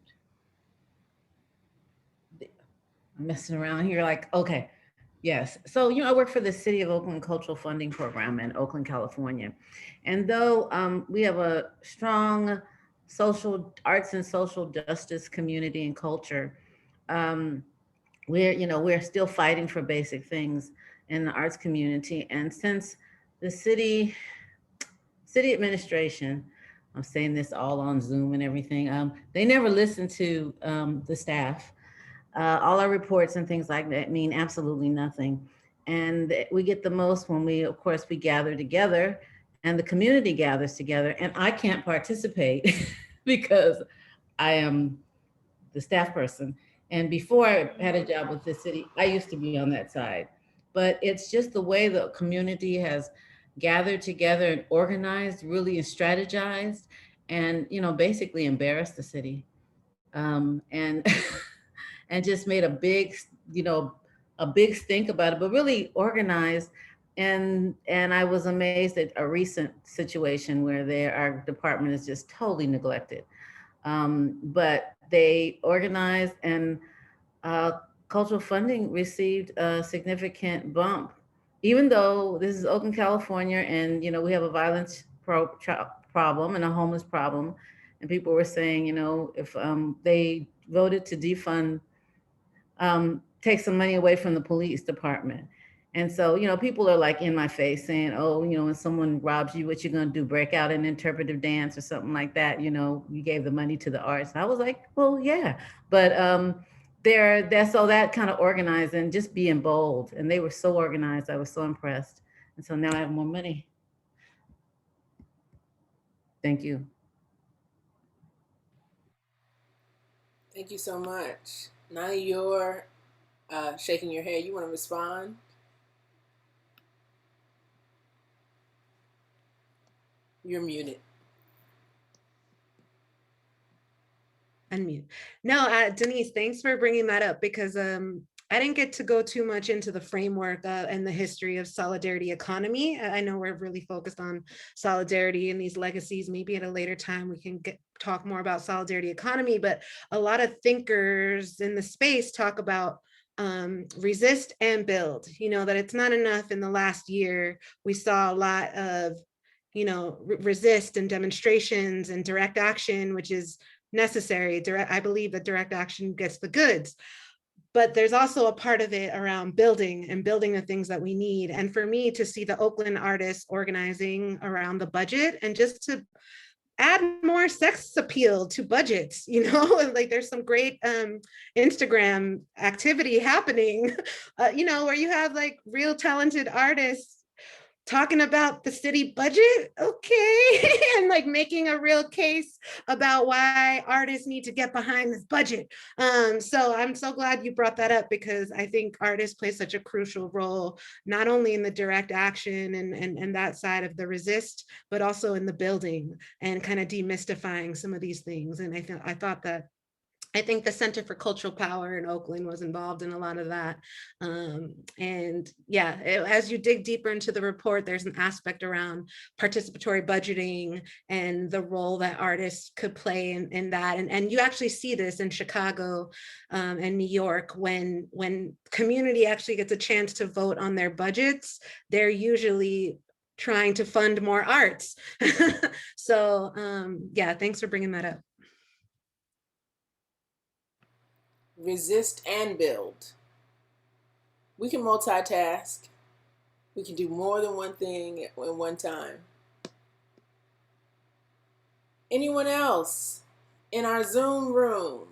I'm messing around here like, okay, yes. So, I work for the City of Oakland Cultural Funding Program in Oakland, California. And though we have a strong arts and social justice community and culture, we're still fighting for basic things in the arts community. And since the city administration, I'm saying this all on Zoom and everything, they never listen to the staff. All our reports and things like that mean absolutely nothing. And we get the most when we gather together and the community gathers together, and I can't participate because I am the staff person. And before I had a job with the city, I used to be on that side. But it's just the way the community has gathered together and organized, really, and strategized, and basically embarrassed the city. and and just made a big, a big stink about it, but really organized. And I was amazed at a recent situation where our department is just totally neglected. But they organized, and cultural funding received a significant bump, even though this is Oakland, California, and we have a violence problem and a homeless problem. And people were saying, if they voted to defund, take some money away from the police department. And so, people are like in my face saying, oh, when someone robs you, what you gonna do? Break out an interpretive dance or something like that? You gave the money to the arts. And I was like, well, yeah. But so that kind of organized and just being bold. And they were so organized. I was so impressed. And so now I have more money. Thank you. Thank you so much. Now you're shaking your head. You want to respond? You're muted. Unmute. No, Denise, thanks for bringing that up, because I didn't get to go too much into the framework and the history of solidarity economy. I know we're really focused on solidarity and these legacies. Maybe at a later time we can talk more about solidarity economy, but a lot of thinkers in the space talk about resist and build, that it's not enough. In the last year, we saw a lot of, resist and demonstrations and direct action, which is necessary. I believe that direct action gets the goods. But there's also a part of it around building the things that we need. And for me to see the Oakland artists organizing around the budget and just to add more sex appeal to budgets, like there's some great Instagram activity happening, where you have like real talented artists talking about the city budget, okay, and like making a real case about why artists need to get behind this budget. So I'm so glad you brought that up, because I think artists play such a crucial role, not only in the direct action and that side of the resist, but also in the building and kind of demystifying some of these things. And I think the Center for Cultural Power in Oakland was involved in a lot of that. And yeah, as you dig deeper into the report, there's an aspect around participatory budgeting and the role that artists could play in that. And you actually see this in Chicago and New York, when community actually gets a chance to vote on their budgets, they're usually trying to fund more arts. So yeah, thanks for bringing that up. Resist and build. We can multitask. We can do more than one thing at one time. Anyone else in our Zoom room?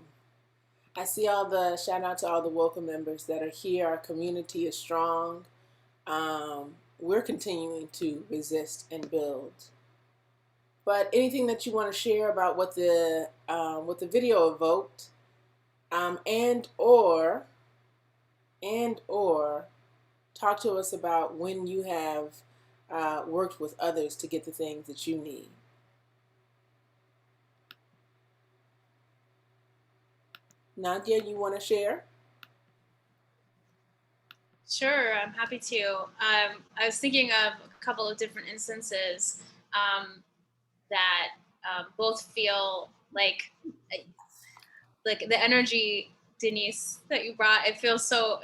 I see shout out to all the WOCA members that are here. Our community is strong. We're continuing to resist and build. But anything that you want to share about what the video evoked, and or talk to us about when you have worked with others to get the things that you need. Nadia, you want to share? Sure, I'm happy to. I was thinking of a couple of different instances that both feel like the energy, Denise, that you brought. It feels so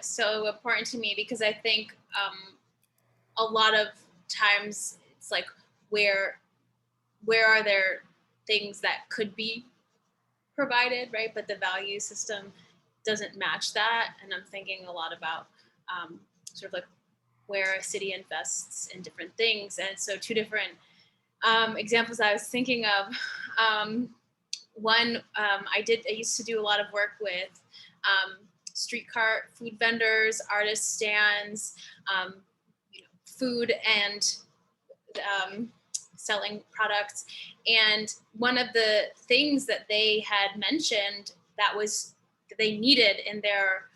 important to me, because I think a lot of times it's like, where are there things that could be provided, right? But the value system doesn't match that. And I'm thinking a lot about sort of like where a city invests in different things. And so two different examples I was thinking of. One, I used to do a lot of work with streetcar food vendors, artist stands, food and selling products. And one of the things that they had mentioned that they needed in their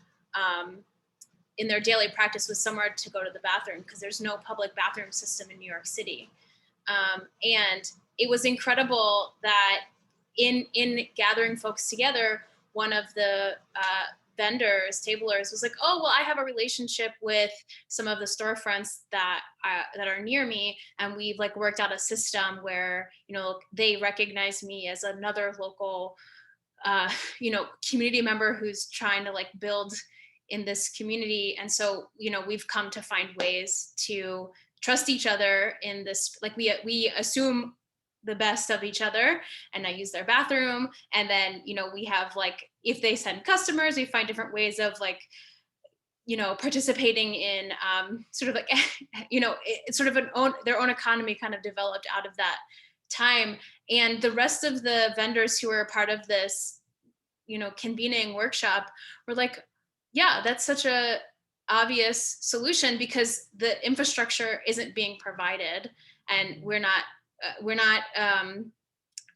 daily practice was somewhere to go to the bathroom, because there's no public bathroom system in New York City. And it was incredible that in gathering folks together, one of the vendors, tablers, was like, oh, well, I have a relationship with some of the storefronts that are near me, and we've like worked out a system where, you know, they recognize me as another local you know, community member who's trying to like build in this community. And so, you know, we've come to find ways to trust each other in this, like we assume the best of each other, and I use their bathroom. And then, you know, we have like, if they send customers, we find different ways of like, you know, participating in sort of like, you know, it's sort of their own economy kind of developed out of that time. And the rest of the vendors who were a part of this, you know, convening workshop were like, yeah, that's such a obvious solution, because the infrastructure isn't being provided, and we're not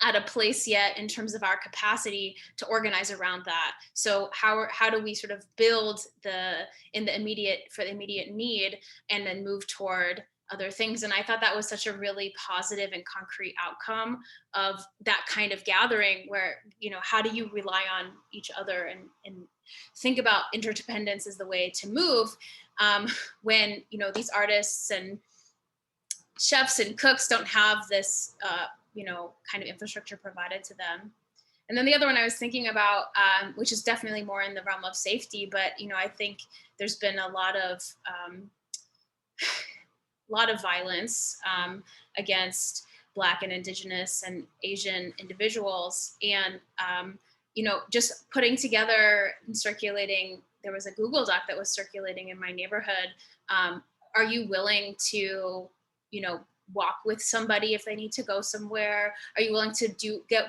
at a place yet in terms of our capacity to organize around that. So how do we sort of build for the immediate need, and then move toward other things? And I thought that was such a really positive and concrete outcome of that kind of gathering, where, you know, how do you rely on each other and think about interdependence as the way to move, when, you know, these artists and chefs and cooks don't have this you know, kind of infrastructure provided to them. And then the other one I was thinking about, which is definitely more in the realm of safety, but, you know, I think there's been a lot of violence against Black and Indigenous and Asian individuals. And, you know, just putting together and circulating, there was a Google Doc that was circulating in my neighborhood. Are you willing to, you know, walk with somebody if they need to go somewhere? Are you willing to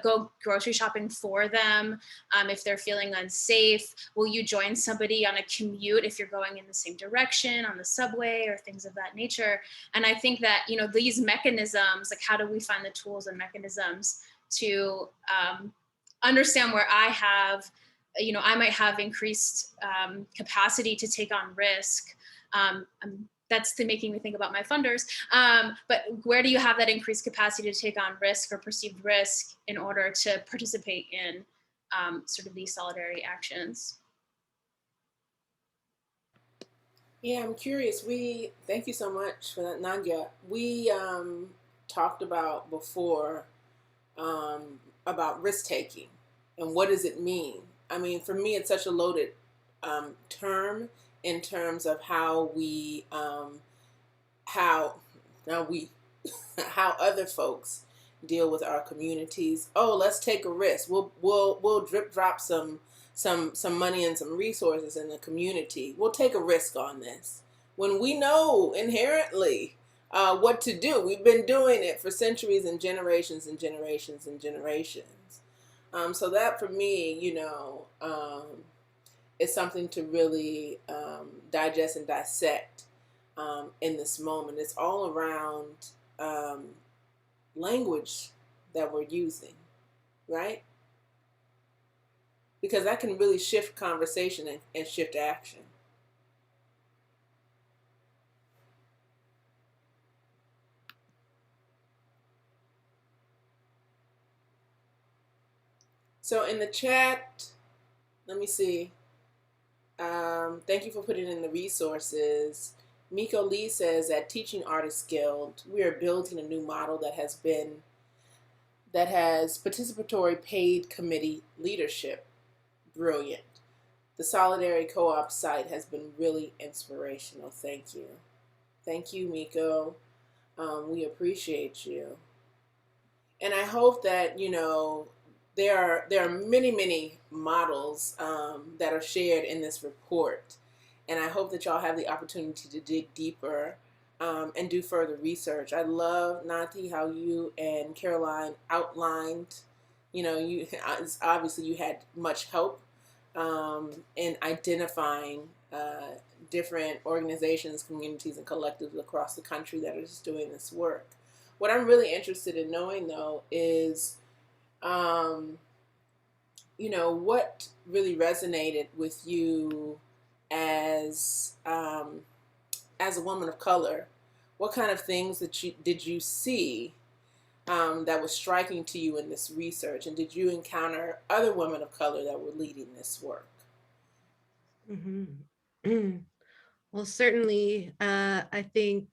go grocery shopping for them if they're feeling unsafe? Will you join somebody on a commute if you're going in the same direction on the subway or things of that nature? And I think that, you know, these mechanisms, like, how do we find the tools and mechanisms to understand where I have, you know, I might have increased capacity to take on risk. That's making me think about my funders. But where do you have that increased capacity to take on risk or perceived risk in order to participate in sort of these solidarity actions? Yeah, I'm curious. Thank you so much for that, Nadia. We talked about before about risk taking and what does it mean? I mean, for me, it's such a loaded term in terms of how how other folks deal with our communities. Oh, let's take a risk. We'll drip drop some money and some resources in the community. We'll take a risk on this when we know inherently what to do. We've been doing it for centuries and generations and generations and generations. So that for me, you know, is something to really digest and dissect in this moment. It's all around language that we're using, right? Because that can really shift conversation and shift action. So in the chat, let me see. Thank you for putting in the resources. Miko Lee says at Teaching Artists Guild, we are building a new model that has participatory paid committee leadership. Brilliant. The Solidarity Co-op site has been really inspirational. Thank you. Thank you, Miko. We appreciate you. And I hope that, you know, there are many, many models that are shared in this report. And I hope that y'all have the opportunity to dig deeper and do further research. I love, Nati, how you and Caroline outlined, you know, obviously you had much help in identifying different organizations, communities, and collectives across the country that are just doing this work. What I'm really interested in knowing, though, is, you know, what really resonated with you as a woman of color. What kind of things did you see that was striking to you in this research? And did you encounter other women of color that were leading this work? Well, certainly, I think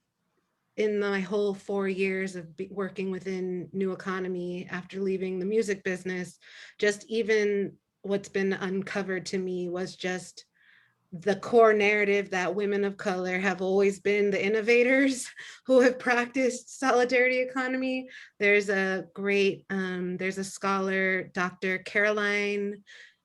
in my whole 4 years of working within New Economy after leaving the music business, just even what's been uncovered to me was just the core narrative that women of color have always been the innovators who have practiced solidarity economy. There's a great, there's a scholar, Dr. Caroline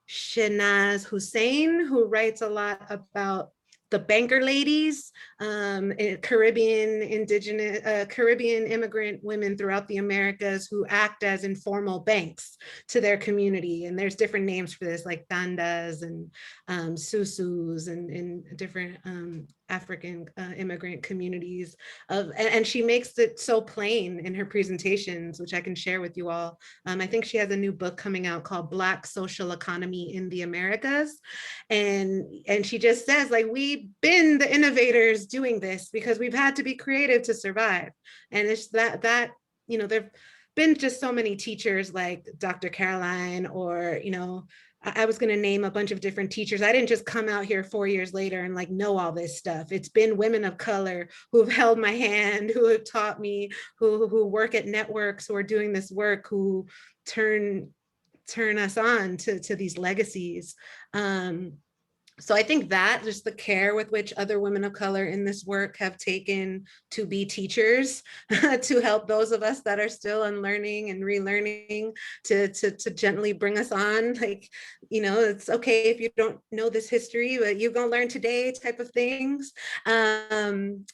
Shinaz Hussein, who writes a lot about the banker ladies, Caribbean indigenous, Caribbean immigrant women throughout the Americas who act as informal banks to their community. And there's different names for this, like tandas and susus and different African immigrant communities. And she makes it so plain in her presentations, which I can share with you all. I think she has a new book coming out called Black Social Economy in the Americas. And she just says, like, we've been the innovators doing this because we've had to be creative to survive. And it's that you know, there've been just so many teachers like Dr. Caroline, or, you know, I was going to name a bunch of different teachers. I didn't just come out here 4 years later and like know all this stuff. It's been women of color who have held my hand, who have taught me, who work at networks, who are doing this work, who turn us on to these legacies. So I think that just the care with which other women of color in this work have taken to be teachers, to help those of us that are still unlearning and relearning, to gently bring us on, like, you know, it's okay if you don't know this history, but you're gonna learn today type of things. And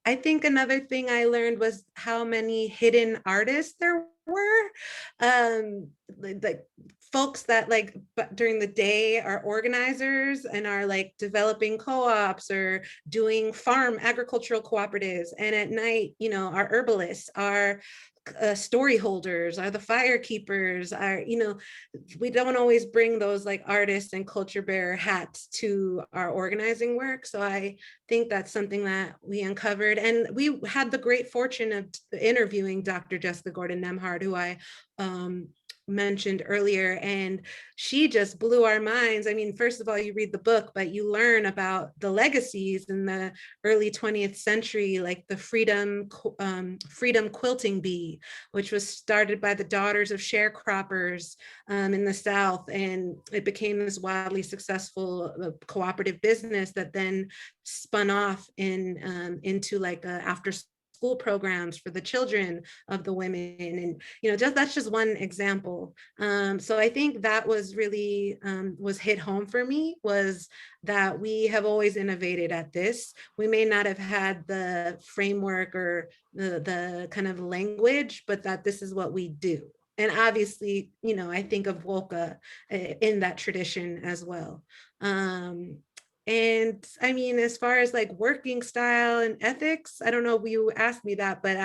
I think another thing I learned was how many hidden artists there were. Like folks that like during the day are organizers and are like developing co-ops or doing farm agricultural cooperatives, and at night, you know, are herbalists, are story holders, are the fire keepers, are, you know, we don't always bring those like artists and culture bearer hats to our organizing work. So I think that's something that we uncovered. And we had the great fortune of interviewing Dr. Jessica Gordon Nemhard, who I mentioned earlier, and she just blew our minds. I mean, first of all, you read the book, but you learn about the legacies in the early 20th century, like the freedom quilting bee, which was started by the daughters of sharecroppers in the South, and it became this wildly successful cooperative business that then spun off into like after school programs for the children of the women. And, you know, just that's just one example. So I think that was really was hit home for me, was that we have always innovated at this. We may not have had the framework or the kind of language, but that this is what we do. And obviously, you know, I think of WOCA in that tradition as well. And I mean, as far as like working style and ethics, I don't know if you asked me that, but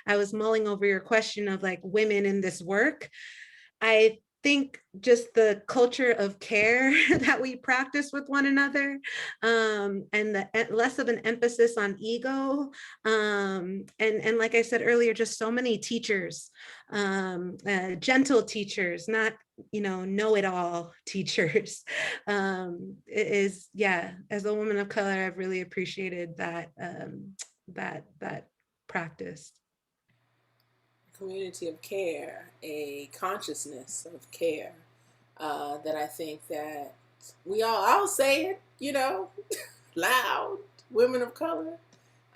I was mulling over your question of like women in this work. I think just the culture of care that we practice with one another, and the less of an emphasis on ego, and like I said earlier, just so many teachers, gentle teachers, not, you know-it-all teachers. Is, yeah, as a woman of color, I've really appreciated that that practice. Community of care, a consciousness of care, that I think that I'll say it, you know, loud, women of color,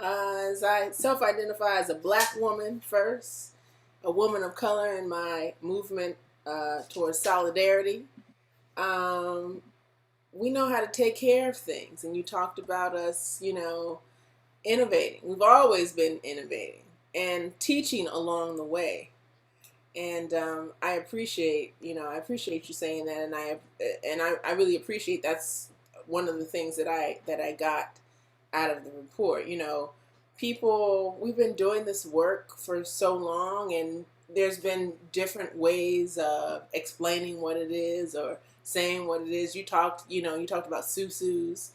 as I self-identify as a Black woman first, a woman of color in my movement towards solidarity. We know how to take care of things, and you talked about us, you know, innovating. We've always been innovating and teaching along the way. And I appreciate you saying that, and I really appreciate that's one of the things that I got out of the report. You know, we've been doing this work for so long, and there's been different ways of explaining what it is or saying what it is. You talked about susus.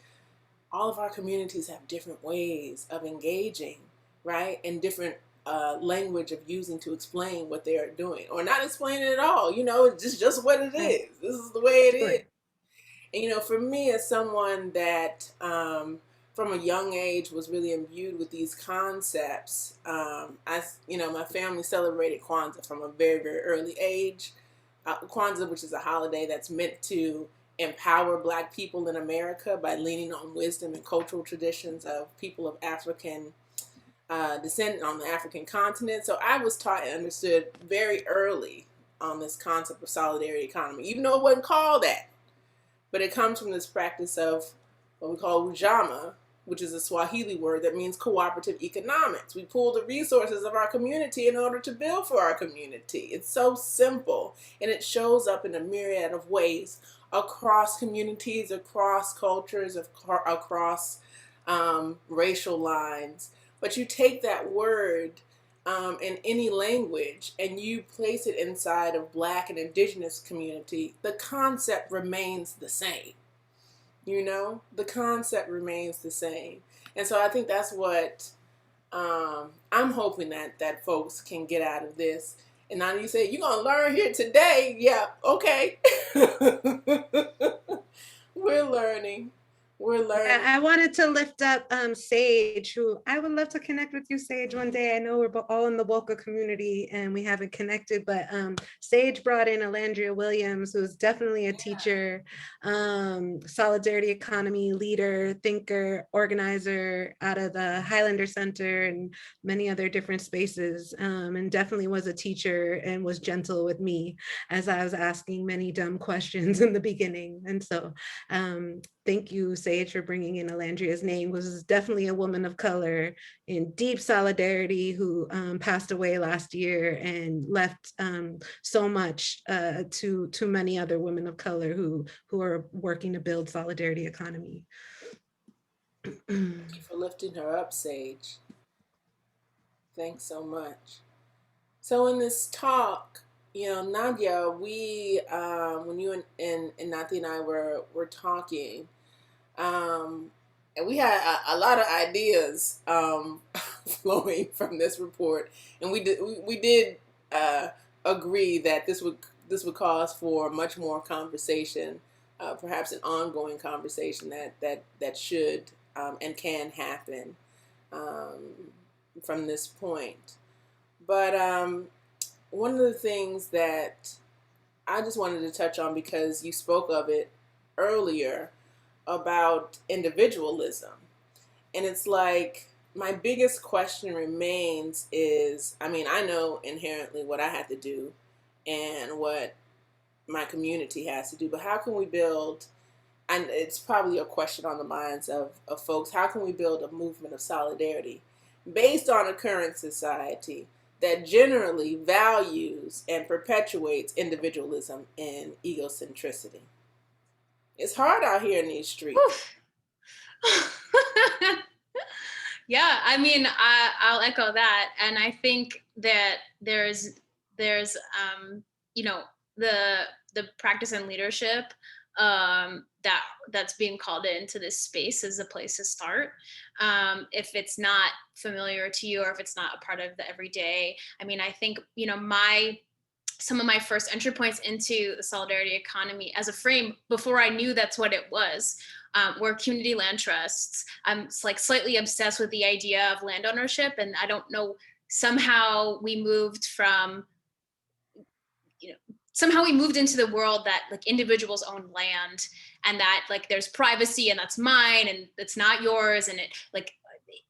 All of our communities have different ways of engaging, right? And different language of using to explain what they are doing, or not explain it at all. It's just what it is. This is the way it is. And, for me, as someone that from a young age was really imbued with these concepts, my family celebrated Kwanzaa from a very, very early age. Kwanzaa, which is a holiday that's meant to empower Black people in America by leaning on wisdom and cultural traditions of people of African descent on the African continent. So I was taught and understood very early on this concept of solidarity economy, even though it wasn't called that. But it comes from this practice of what we call ujama, which is a Swahili word that means cooperative economics. We pool the resources of our community in order to build for our community. It's so simple, and it shows up in a myriad of ways across communities, across cultures, across racial lines. But you take that word in any language and you place it inside of Black and indigenous community, the concept remains the same. The concept remains the same. And so I think that's what I'm hoping that folks can get out of this. And now you say, you're going to learn here today. Yeah, okay. We're learning. I wanted to lift up Sage, who I would love to connect with you, Sage, one day. I know we're all in the WOCA community and we haven't connected, but Sage brought in Alandria Williams, who's definitely a teacher, solidarity economy leader, thinker, organizer out of the Highlander Center and many other different spaces, and definitely was a teacher and was gentle with me as I was asking many dumb questions in the beginning. And so thank you, Sage, for bringing in Alandria's name. Was definitely a woman of color in deep solidarity who passed away last year and left so much to many other women of color who are working to build solidarity economy. Thank you for lifting her up, Sage. Thanks so much. So in this talk, Nadia, we when you and Nati and I were talking, and we had a lot of ideas flowing from this report, and we did agree that this would cause for much more conversation, perhaps an ongoing conversation that should and can happen from this point. But one of the things that I just wanted to touch on, because you spoke of it earlier, about individualism. And it's like, my biggest question remains is, I know inherently what I have to do and what my community has to do, but how can we build, and it's probably a question on the minds of folks, how can we build a movement of solidarity based on a current society that generally values and perpetuates individualism and egocentricity? It's hard out here in these streets. Yeah, I'll echo that. And I think that there's the practice and leadership that's being called into this space is a place to start. If it's not familiar to you, or if it's not a part of the everyday, I think, some of my first entry points into the solidarity economy as a frame, before I knew that's what it was, were community land trusts. I'm slightly obsessed with the idea of land ownership, and I don't know, somehow we moved into the world that individuals own land, and that there's privacy and that's mine and it's not yours, and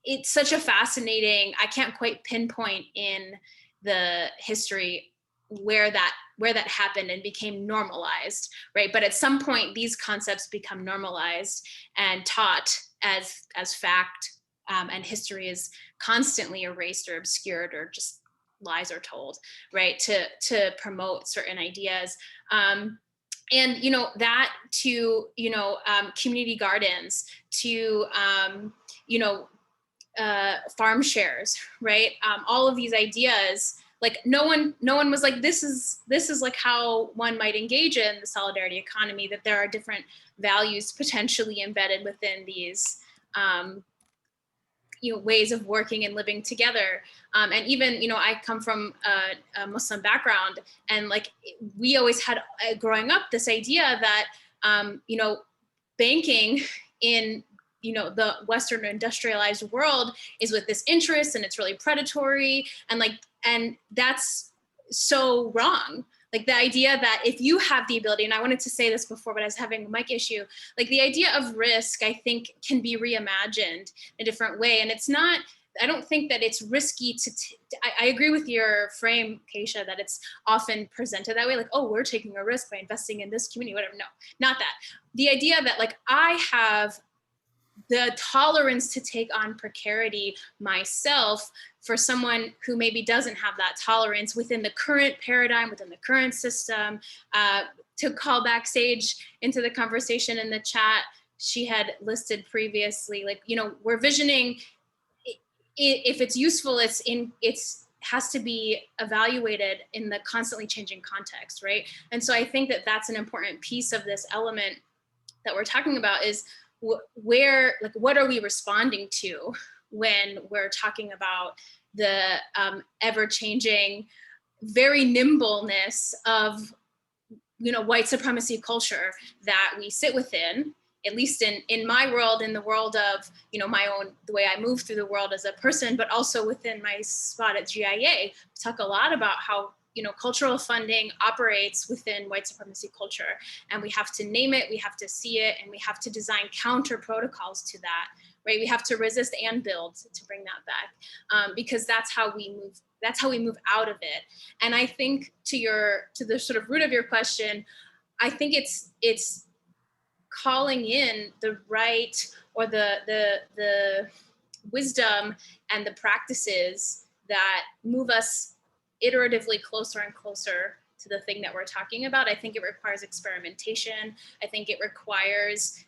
it's such a fascinating, I can't quite pinpoint in the history where that happened and became normalized, right? But at some point, these concepts become normalized and taught as fact, and history is constantly erased or obscured, or just lies are told, right? To promote certain ideas. And that to community gardens, to farm shares, right? All of these ideas. No one was this is how one might engage in the solidarity economy, that there are different values potentially embedded within these ways of working and living together. And even, I come from a Muslim background, and like we always had growing up this idea that, banking in, the Western industrialized world is with this interest, and it's really predatory, and that's so wrong. Like the idea that if you have the ability, and I wanted to say this before, but I was having a mic issue, like the idea of risk, I think can be reimagined in a different way. And it's not, I don't think that it's risky I agree with your frame, Kaisha, that it's often presented that way, like, oh, we're taking a risk by investing in this community, whatever. No, not that. The idea that like I have the tolerance to take on precarity myself for someone who maybe doesn't have that tolerance within the current paradigm, within the current system. To call back Sage into the conversation in the chat, she had listed previously, like, we're visioning, if it's useful, it's has to be evaluated in the constantly changing context, right? And so I think that that's an important piece of this element that we're talking about is where, like, what are we responding to when we're talking about the ever-changing, very nimbleness of, white supremacy culture that we sit within, at least in my world, in the world of, my own, the way I move through the world as a person, but also within my spot at GIA. We talk a lot about how, cultural funding operates within white supremacy culture, and we have to name it, we have to see it, and we have to design counter protocols to that, right? We have to resist and build to bring that back, because that's how we move. That's how we move out of it. And I think to the sort of root of your question, I think it's calling in the right, or the wisdom and the practices that move us iteratively closer and closer to the thing that we're talking about. I think it requires experimentation. I think it requires,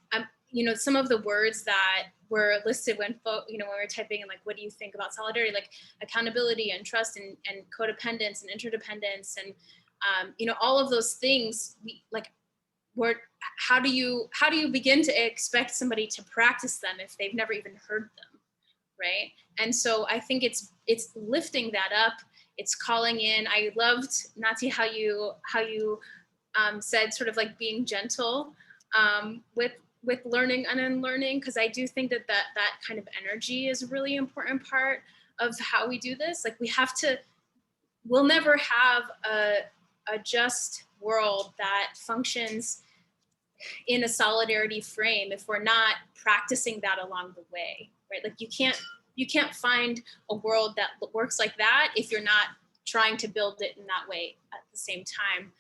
some of the words that were listed when we were typing in, like, what do you think about solidarity, like accountability and trust and codependence and interdependence, and all of those things. How do you begin to expect somebody to practice them if they've never even heard them, right? And so I think it's lifting that up. It's calling in. I loved, Nati, how you said sort of like being gentle with learning and unlearning, because I do think that kind of energy is a really important part of how we do this. Like we'll never have a just world that functions in a solidarity frame if we're not practicing that along the way, right? Like you can't find a world that works like that if you're not trying to build it in that way at the same time.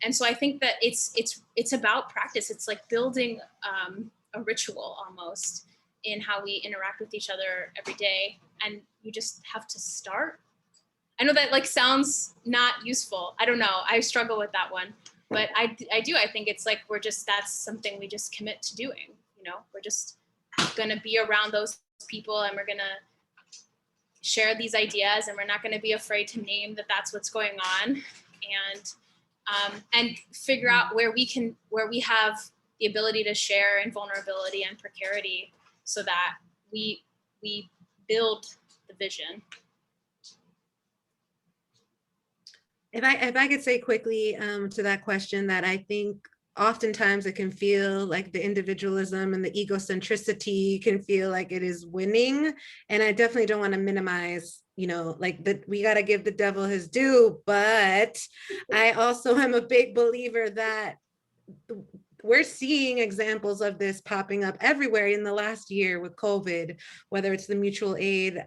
And so I think that it's about practice. It's like building a ritual almost in how we interact with each other every day. And you just have to start. I know that like sounds not useful. I don't know. I struggle with that one. But I think it's like that's something we just commit to doing. We're just gonna be around those people, and we're gonna share these ideas, and we're not gonna be afraid to name that that's what's going on, and figure out where we have the ability to share in vulnerability and precarity, so that we build the vision. If I could say quickly to that question, that I think oftentimes it can feel like the individualism and the egocentricity can feel like it is winning. And I definitely don't want to minimize, like that we got to give the devil his due. But I also am a big believer that we're seeing examples of this popping up everywhere in the last year with COVID, whether it's the mutual aid,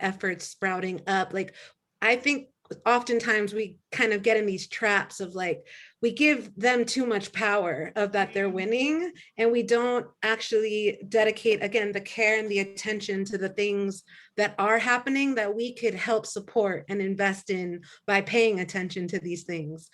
efforts sprouting up. Like, I think oftentimes we kind of get in these traps of like, we give them too much power of that they're winning, and we don't actually dedicate, again, the care and the attention to the things that are happening that we could help support and invest in by paying attention to these things.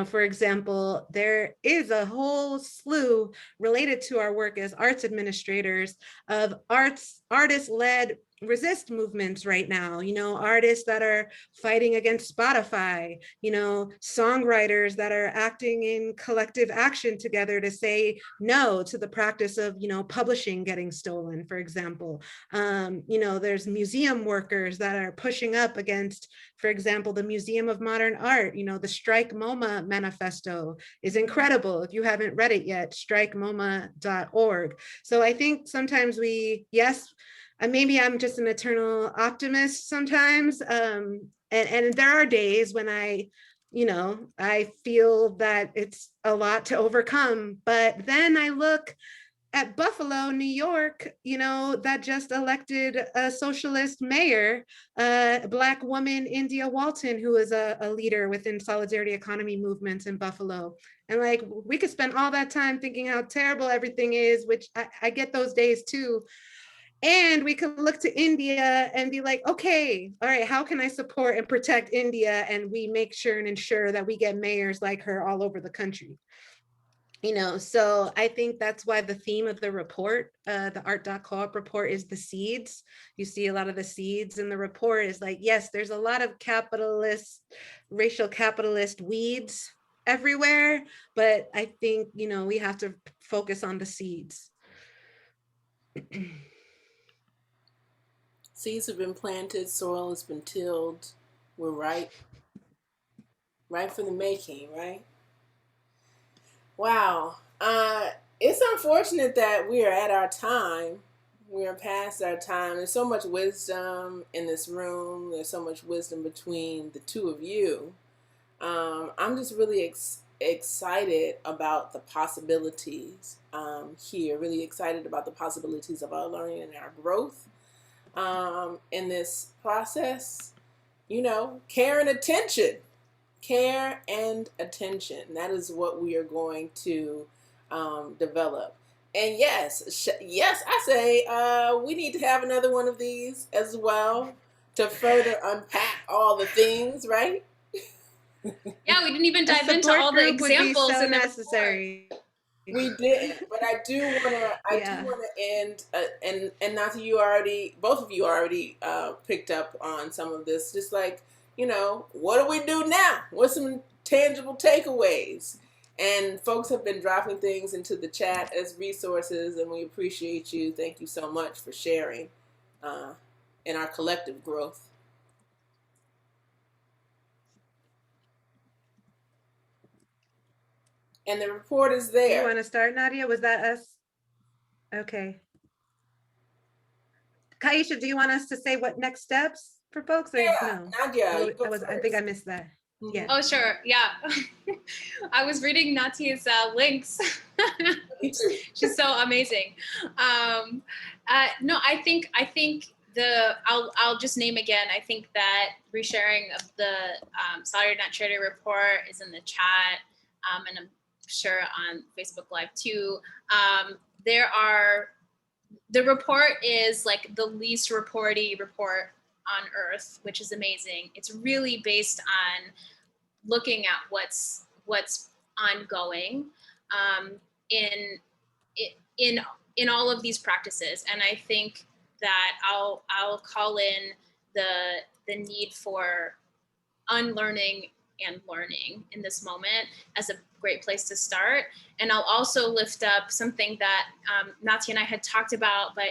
For example, there is a whole slew related to our work as arts administrators of artist-led resist movements right now, artists that are fighting against Spotify, songwriters that are acting in collective action together to say no to the practice of, publishing getting stolen, for example. There's museum workers that are pushing up against, for example, the Museum of Modern Art. The Strike MoMA manifesto is incredible. If you haven't read it yet, strikemoma.org. So I think sometimes maybe I'm just an eternal optimist sometimes. And there are days when I feel that it's a lot to overcome, but then I look at Buffalo, New York, that just elected a socialist mayor, a Black woman, India Walton, who is a leader within solidarity economy movements in Buffalo. And like, we could spend all that time thinking how terrible everything is, which I get those days too. And we could look to India and be like, okay, all right, how can I support and protect India? And we make sure and ensure that we get mayors like her all over the country. So I think that's why the theme of the report, the art.coop report, is the seeds. You see a lot of the seeds in the report is like, yes, there's a lot of racial capitalist weeds everywhere, but I think, we have to focus on the seeds. Seeds have been planted, soil has been tilled. We're right for the making, right? Wow. It's unfortunate that we are at our time. We are past our time. There's so much wisdom in this room. There's so much wisdom between the two of you. I'm just really excited about the possibilities here. Really excited about the possibilities of our learning and our growth in this process. Care and attention. Care and attention. That is what we are going to develop. And yes, I say we need to have another one of these as well to further unpack all the things, right? Yeah, we didn't even dive into all the examples so in the necessary. We didn't, but I do want to end. And Nati, both of you already picked up on some of this. Just like, what do we do now? What's some tangible takeaways? And folks have been dropping things into the chat as resources, and we appreciate you. Thank you so much for sharing in our collective growth. And the report is there. Do you want to start, Nadia? Was that us? Okay. Kaisha, do you want us to say what next steps for folks, or no? Nadia, I think I missed that. Mm-hmm. Yeah. Oh, sure. Yeah. I was reading Nati's links. She's so amazing. No, I think I'll just name again. I think that resharing of the Solidarity Not Charity report is in the chat, and I'm sure on Facebook Live too. The report is like the least reporty report on Earth, which is amazing. It's really based on looking at what's ongoing in all of these practices, and I think that I'll call in the need for unlearning and learning in this moment as a great place to start. And I'll also lift up something that Nati and I had talked about, but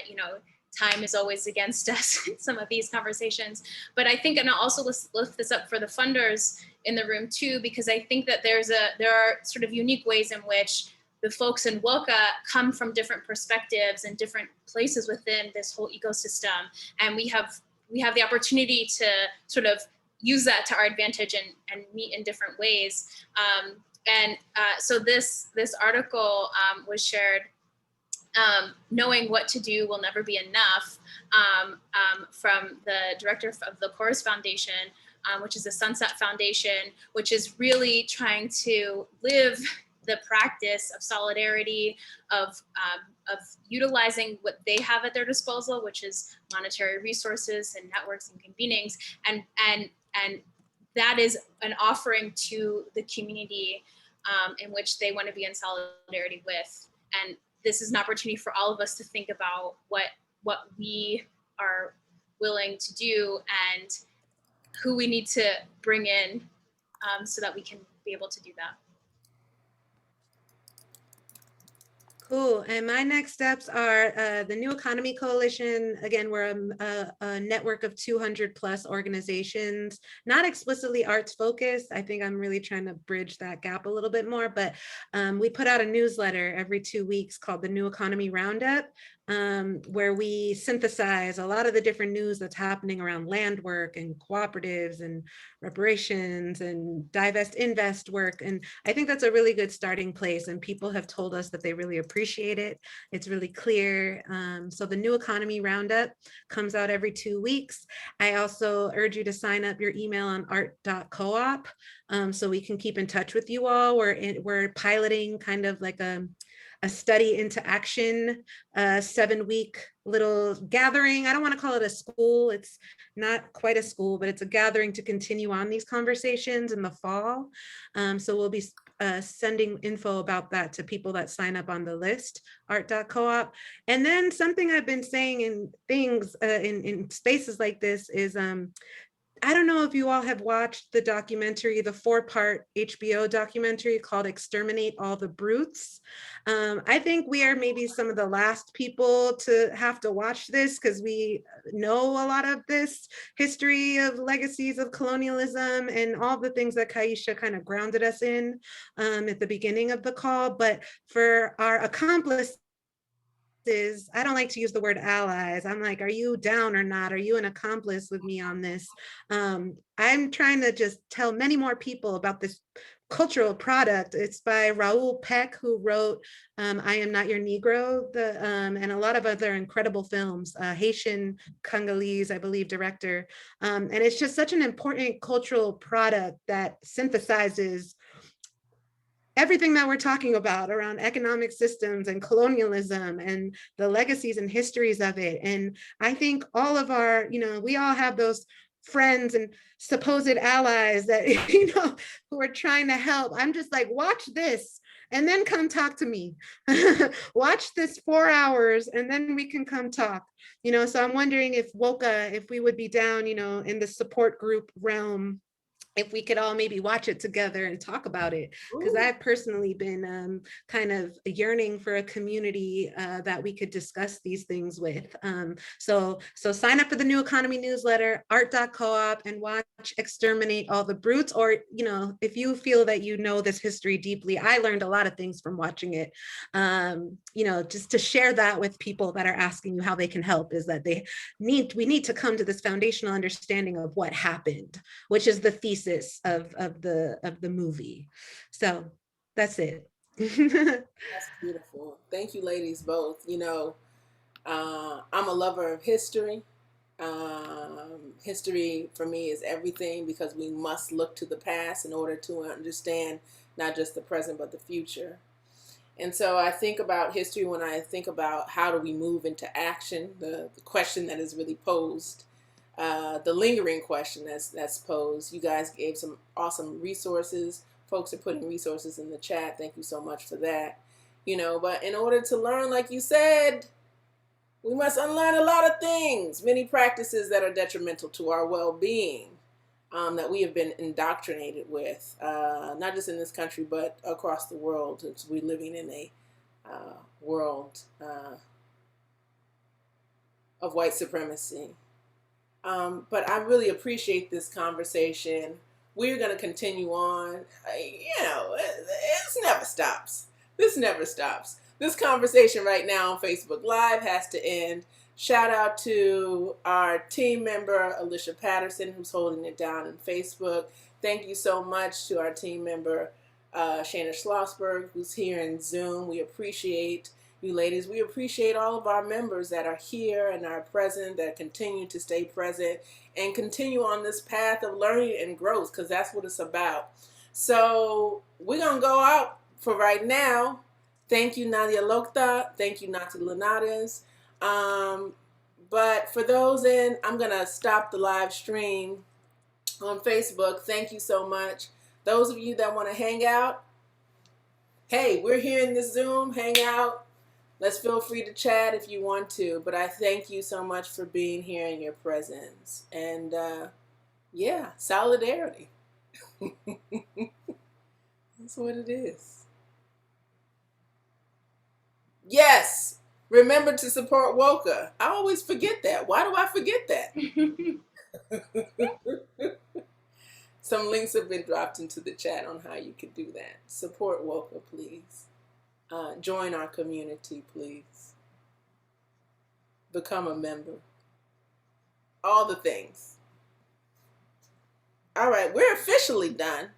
time is always against us in some of these conversations. But I think, and I'll also lift this up for the funders in the room too, because I think that there are sort of unique ways in which the folks in WOCA come from different perspectives and different places within this whole ecosystem. And we have the opportunity to sort of use that to our advantage and meet in different ways. So this article was shared, knowing what to do will never be enough, from the director of the Chorus Foundation, which is a Sunset Foundation, which is really trying to live the practice of solidarity, of utilizing what they have at their disposal, which is monetary resources and networks and convenings, and that is an offering to the community in which they want to be in solidarity with. And this is an opportunity for all of us to think about what we are willing to do and who we need to bring in so that we can be able to do that. Cool. And my next steps are the New Economy Coalition. Again, we're a network of 200 plus organizations, not explicitly arts focused. I think I'm really trying to bridge that gap a little bit more, but we put out a newsletter every 2 weeks called the New Economy Roundup, where we synthesize a lot of the different news that's happening around land work and cooperatives and reparations and divest invest work. And I think that's a really good starting place. And people have told us that they really appreciate it. It's really clear. So the New Economy Roundup comes out every 2 weeks. I also urge you to sign up your email on art.coop so we can keep in touch with you all. We're piloting kind of like a study into action, 7-week little gathering. I don't want to call it a school. It's not quite a school, but it's a gathering to continue on these conversations in the fall. So we'll be sending info about that to people that sign up on the list, art.coop. And then something I've been saying in things in spaces like this is, I don't know if you all have watched the documentary, the 4-part HBO documentary called Exterminate All the Brutes. I think we are maybe some of the last people to have to watch this because we know a lot of this history of legacies of colonialism and all the things that Kaisha kind of grounded us in at the beginning of the call. But for our accomplices, I don't like to use the word allies. I'm like, are you down or not? Are you an accomplice with me on this? I'm trying to just tell many more people about this cultural product. It's by Raoul Peck, who wrote I Am Not Your Negro, and a lot of other incredible films, Haitian, Congolese, I believe, director. And it's just such an important cultural product that synthesizes everything that we're talking about around economic systems and colonialism and the legacies and histories of it. And I think all of our, we all have those friends and supposed allies that, who are trying to help. I'm just like, watch this and then come talk to me. Watch this 4 hours and then we can come talk. So I'm wondering if WOCA, if we would be down, in the support group realm, if we could all maybe watch it together and talk about it, because I've personally been kind of yearning for a community that we could discuss these things with. So sign up for the New Economy newsletter, art.coop, and watch Exterminate All the Brutes. Or, if you feel that you know this history deeply, I learned a lot of things from watching it. Just to share that with people that are asking you how they can help, is that we need to come to this foundational understanding of what happened, which is the thesis of the movie. So that's it. That's beautiful. Thank you, ladies, both. I'm a lover of history. History for me is everything, because we must look to the past in order to understand not just the present but the future. And so I think about history when I think about how do we move into action, the question that is really posed. The lingering question that's posed. You guys gave some awesome resources. Folks are putting resources in the chat. Thank you so much for that. But in order to learn, like you said, we must unlearn a lot of things, many practices that are detrimental to our well-being, that we have been indoctrinated with, not just in this country, but across the world. We're living in a world of white supremacy. But I really appreciate this conversation. We're going to continue on. It never stops. This never stops. This conversation right now on Facebook Live has to end. Shout out to our team member, Alicia Patterson, who's holding it down on Facebook. Thank you so much to our team member, Shana Schlossberg, who's here in Zoom. We appreciate you ladies. We appreciate all of our members that are here and are present, that continue to stay present and continue on this path of learning and growth, because that's what it's about. So we're going to go out for right now. Thank you, Nadia Elokdah. Thank you, Nati Linares. But for those I'm going to stop the live stream on Facebook. Thank you so much. Those of you that want to hang out, hey, we're here in this Zoom. Hang out. Let's feel free to chat if you want to, but I thank you so much for being here in your presence. And yeah, solidarity. That's what it is. Yes, remember to support WOCA. I always forget that. Why do I forget that? Some links have been dropped into the chat on how you can do that. Support WOCA, please. Join our community, please. Become a member. All the things. All right, we're officially done.